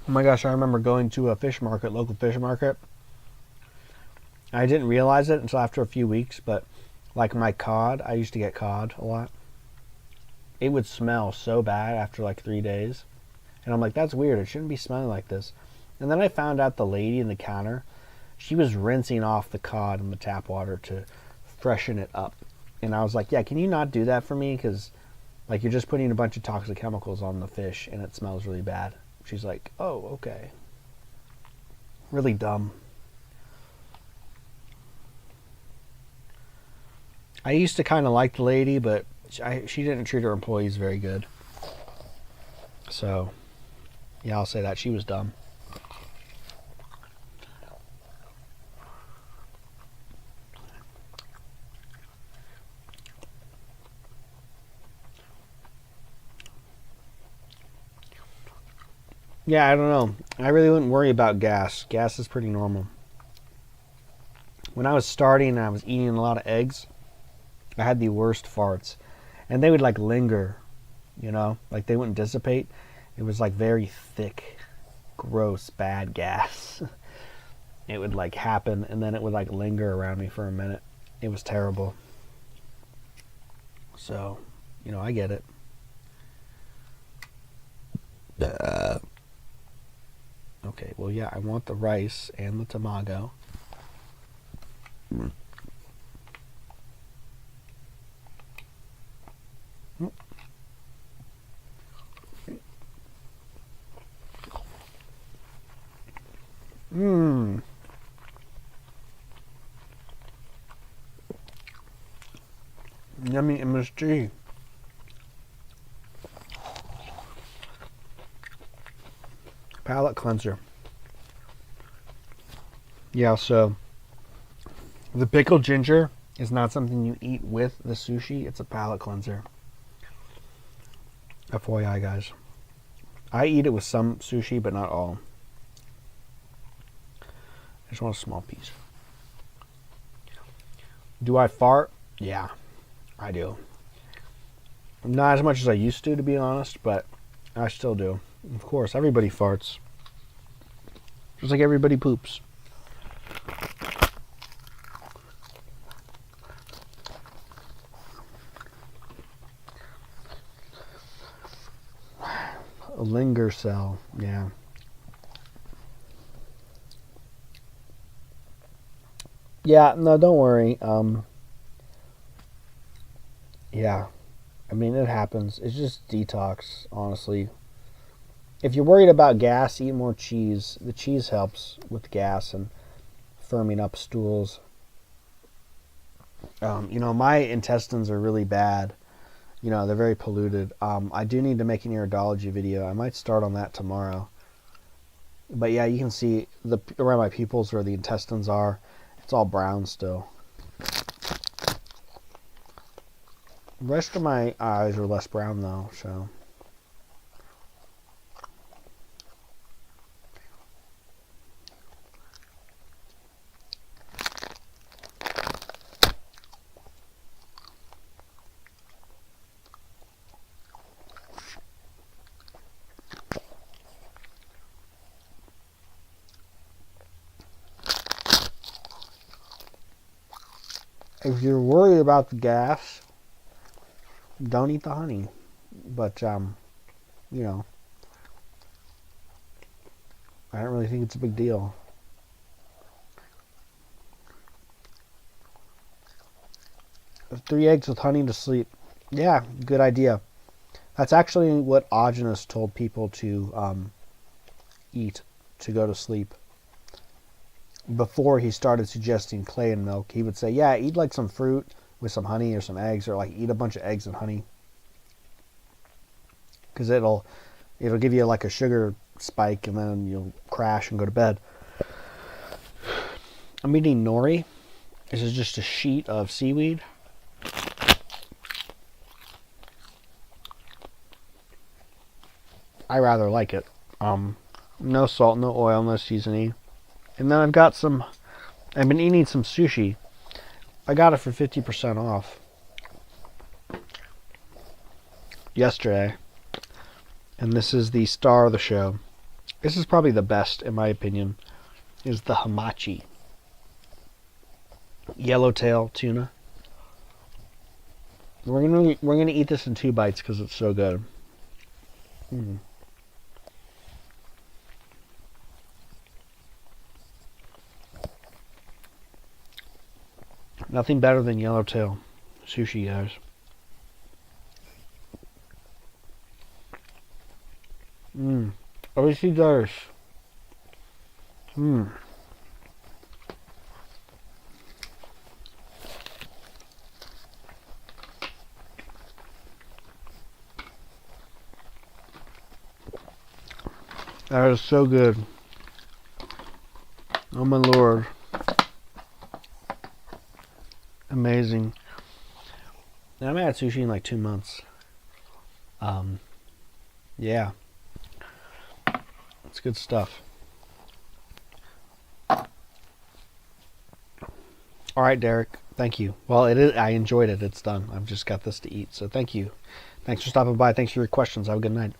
Speaker 1: Oh my gosh, I remember going to a fish market, local fish market. I didn't realize it until after a few weeks, but like my cod, I used to get cod a lot. It would smell so bad after like 3 days. And I'm like, that's weird. It shouldn't be smelling like this. And then I found out the lady in the counter, she was rinsing off the cod in the tap water to freshen it up. And I was like, yeah, can you not do that for me? Because like you're just putting a bunch of toxic chemicals on the fish and it smells really bad. She's like, oh, okay. Really dumb. I used to kind of like the lady, but she didn't treat her employees very good. So, yeah, I'll say that. She was dumb. Yeah, I don't know. I really wouldn't worry about gas. Gas is pretty normal. When I was starting and I was eating a lot of eggs, I had the worst farts. And they would like linger, you know? Like they wouldn't dissipate. It was like very thick, gross, bad gas. It would like happen and then it would like linger around me for a minute. It was terrible. So, you know, I get it. Okay, well, yeah, I want the rice and the tamago. Yummy MSG. Palate cleanser. Yeah, so The pickled ginger is not something you eat with the sushi. It's a palate cleanser. FYI, guys. I eat it with some sushi, but not all. I just want a small piece. Do I fart? Yeah, I do. Not as much as I used to be honest, but I still do. Of course, everybody farts. Just like everybody poops. A linger cell, yeah. Yeah, no, don't worry. Yeah. I mean, it happens. It's just detox, honestly. If you're worried about gas, eat more cheese. The cheese helps with gas and firming up stools. My intestines are really bad. They're very polluted. I do need to make an iridology video. I might start on that tomorrow. But yeah, you can see around my pupils where the intestines are. It's all brown still. The rest of my eyes are less brown though, so. If you're worried about the gas, don't eat the honey. But, I don't really think it's a big deal. Three eggs with honey to sleep. Yeah, good idea. That's actually what Augenis told people to eat to go to sleep. Before he started suggesting clay and milk, he would say, yeah, eat like some fruit with some honey or some eggs, or like eat a bunch of eggs and honey. Because it'll give you like a sugar spike and then you'll crash and go to bed. I'm eating nori. This is just a sheet of seaweed. I rather like it. No salt, no oil, no seasoning. And then I've been eating some sushi. I got it for 50% off yesterday. And this is the star of the show. This is probably the best, in my opinion, is the hamachi. Yellowtail tuna. We're gonna eat this in 2 bites because it's so good. Nothing better than yellowtail sushi, guys. Oishi desu. That is so good. Oh my lord. Amazing. I haven't had sushi in like 2 months. Yeah. It's good stuff. Alright, Derek. Thank you. Well, I enjoyed it. It's done. I've just got this to eat. So thank you. Thanks for stopping by. Thanks for your questions. Have a good night.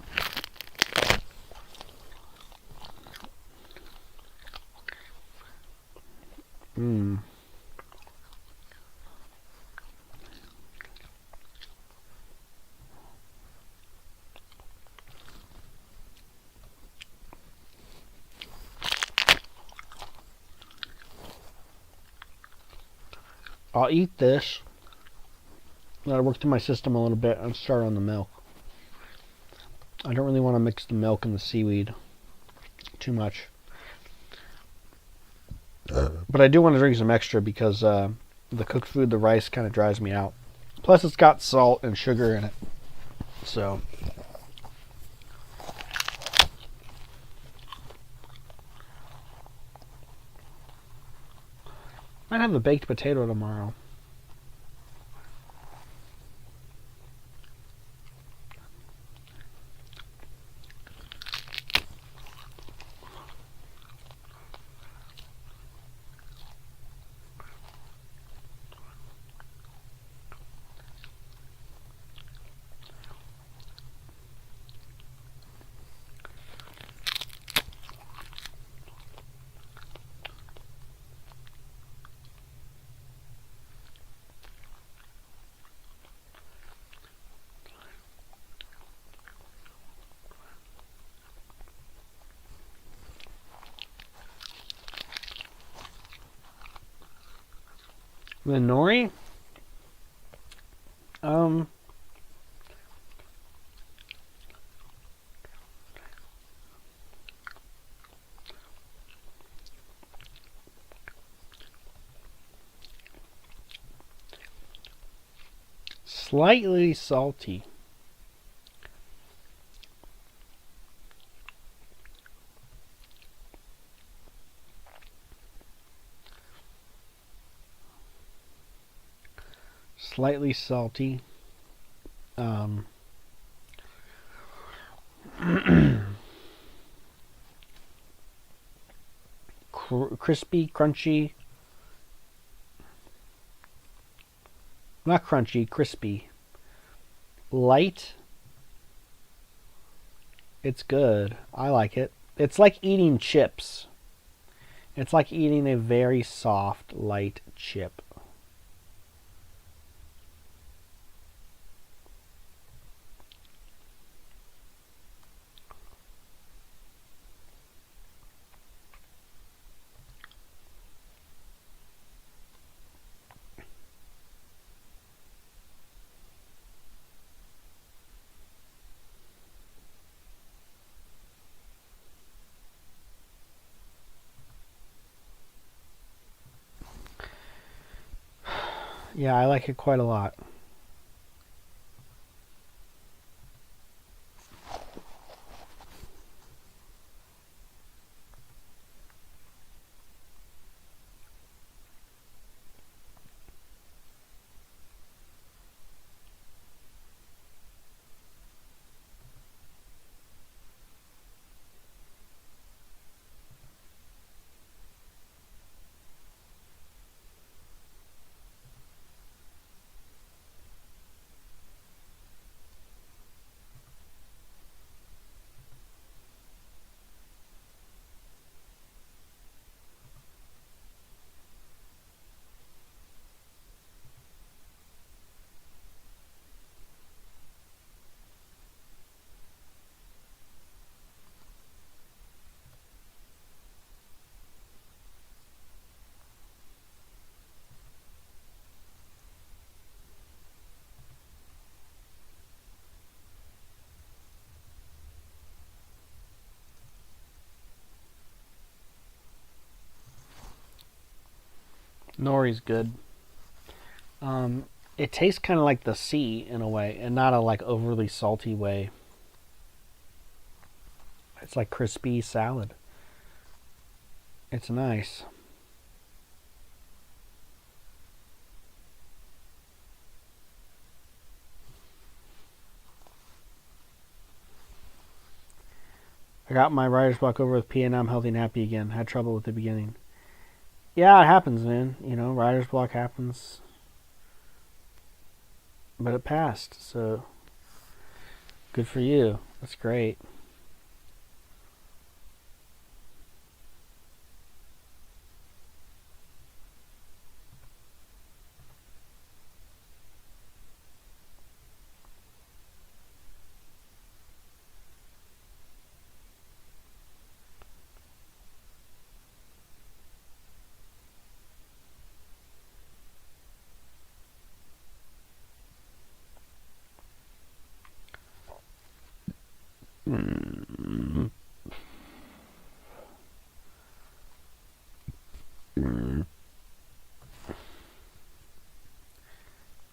Speaker 1: I'll eat this. Let it work through my system a little bit and start on the milk. I don't really want to mix the milk and the seaweed too much. But I do want to drink some extra because the cooked food, the rice, kind of dries me out. Plus it's got salt and sugar in it. So... Might have a baked potato tomorrow. The nori? Slightly salty. Slightly salty. Crispy, crunchy. Not crunchy, crispy. Light. It's good. I like it. It's like eating chips. It's like eating a very soft, light chip. Yeah, I like it quite a lot. Nori's good. It tastes kind of like the sea in a way, and not a like overly salty way. It's like crispy salad. It's nice. I got my writer's block over with P and I'm healthy and happy again. Had trouble with the beginning. Yeah, it happens, man. You know, writer's block happens. But it passed, so good for you. That's great.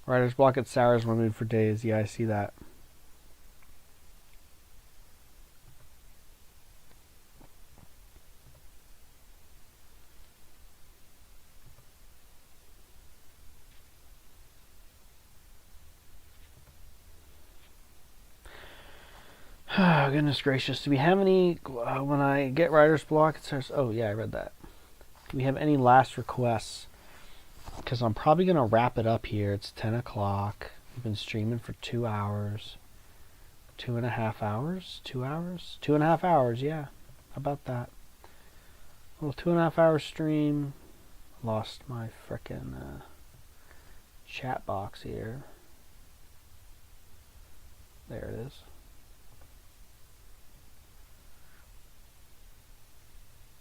Speaker 1: Writer's block at Sour's my mood for days. Yeah, I see that. Goodness gracious. Do we have any, when I get writer's block, it says, oh yeah, I read that. Do we have any last requests? Because I'm probably going to wrap it up here. It's 10 o'clock. We've been streaming for 2 hours. 2.5 hours? 2 hours? 2.5 hours, yeah. How about that? A little 2.5 hour stream. Lost my frickin' chat box here. There it is.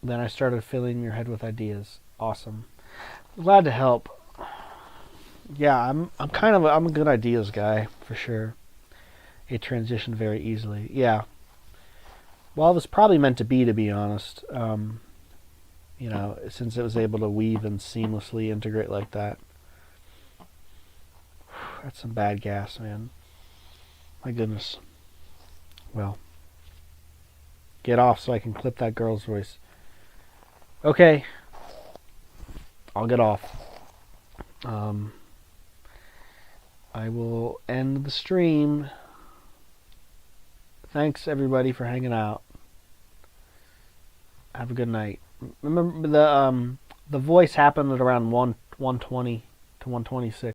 Speaker 1: Then I started filling your head with ideas. Awesome. Glad to help. Yeah, I'm a good ideas guy for sure. It transitioned very easily. Yeah. Well, it was probably meant to be honest. You know, since it was able to weave and seamlessly integrate like that. That's some bad gas, man. My goodness. Well, get off so I can clip that girl's voice. Okay. I'll get off. I will end the stream. Thanks everybody for hanging out. Have a good night. Remember the voice happened at around 1:20 to 1:26.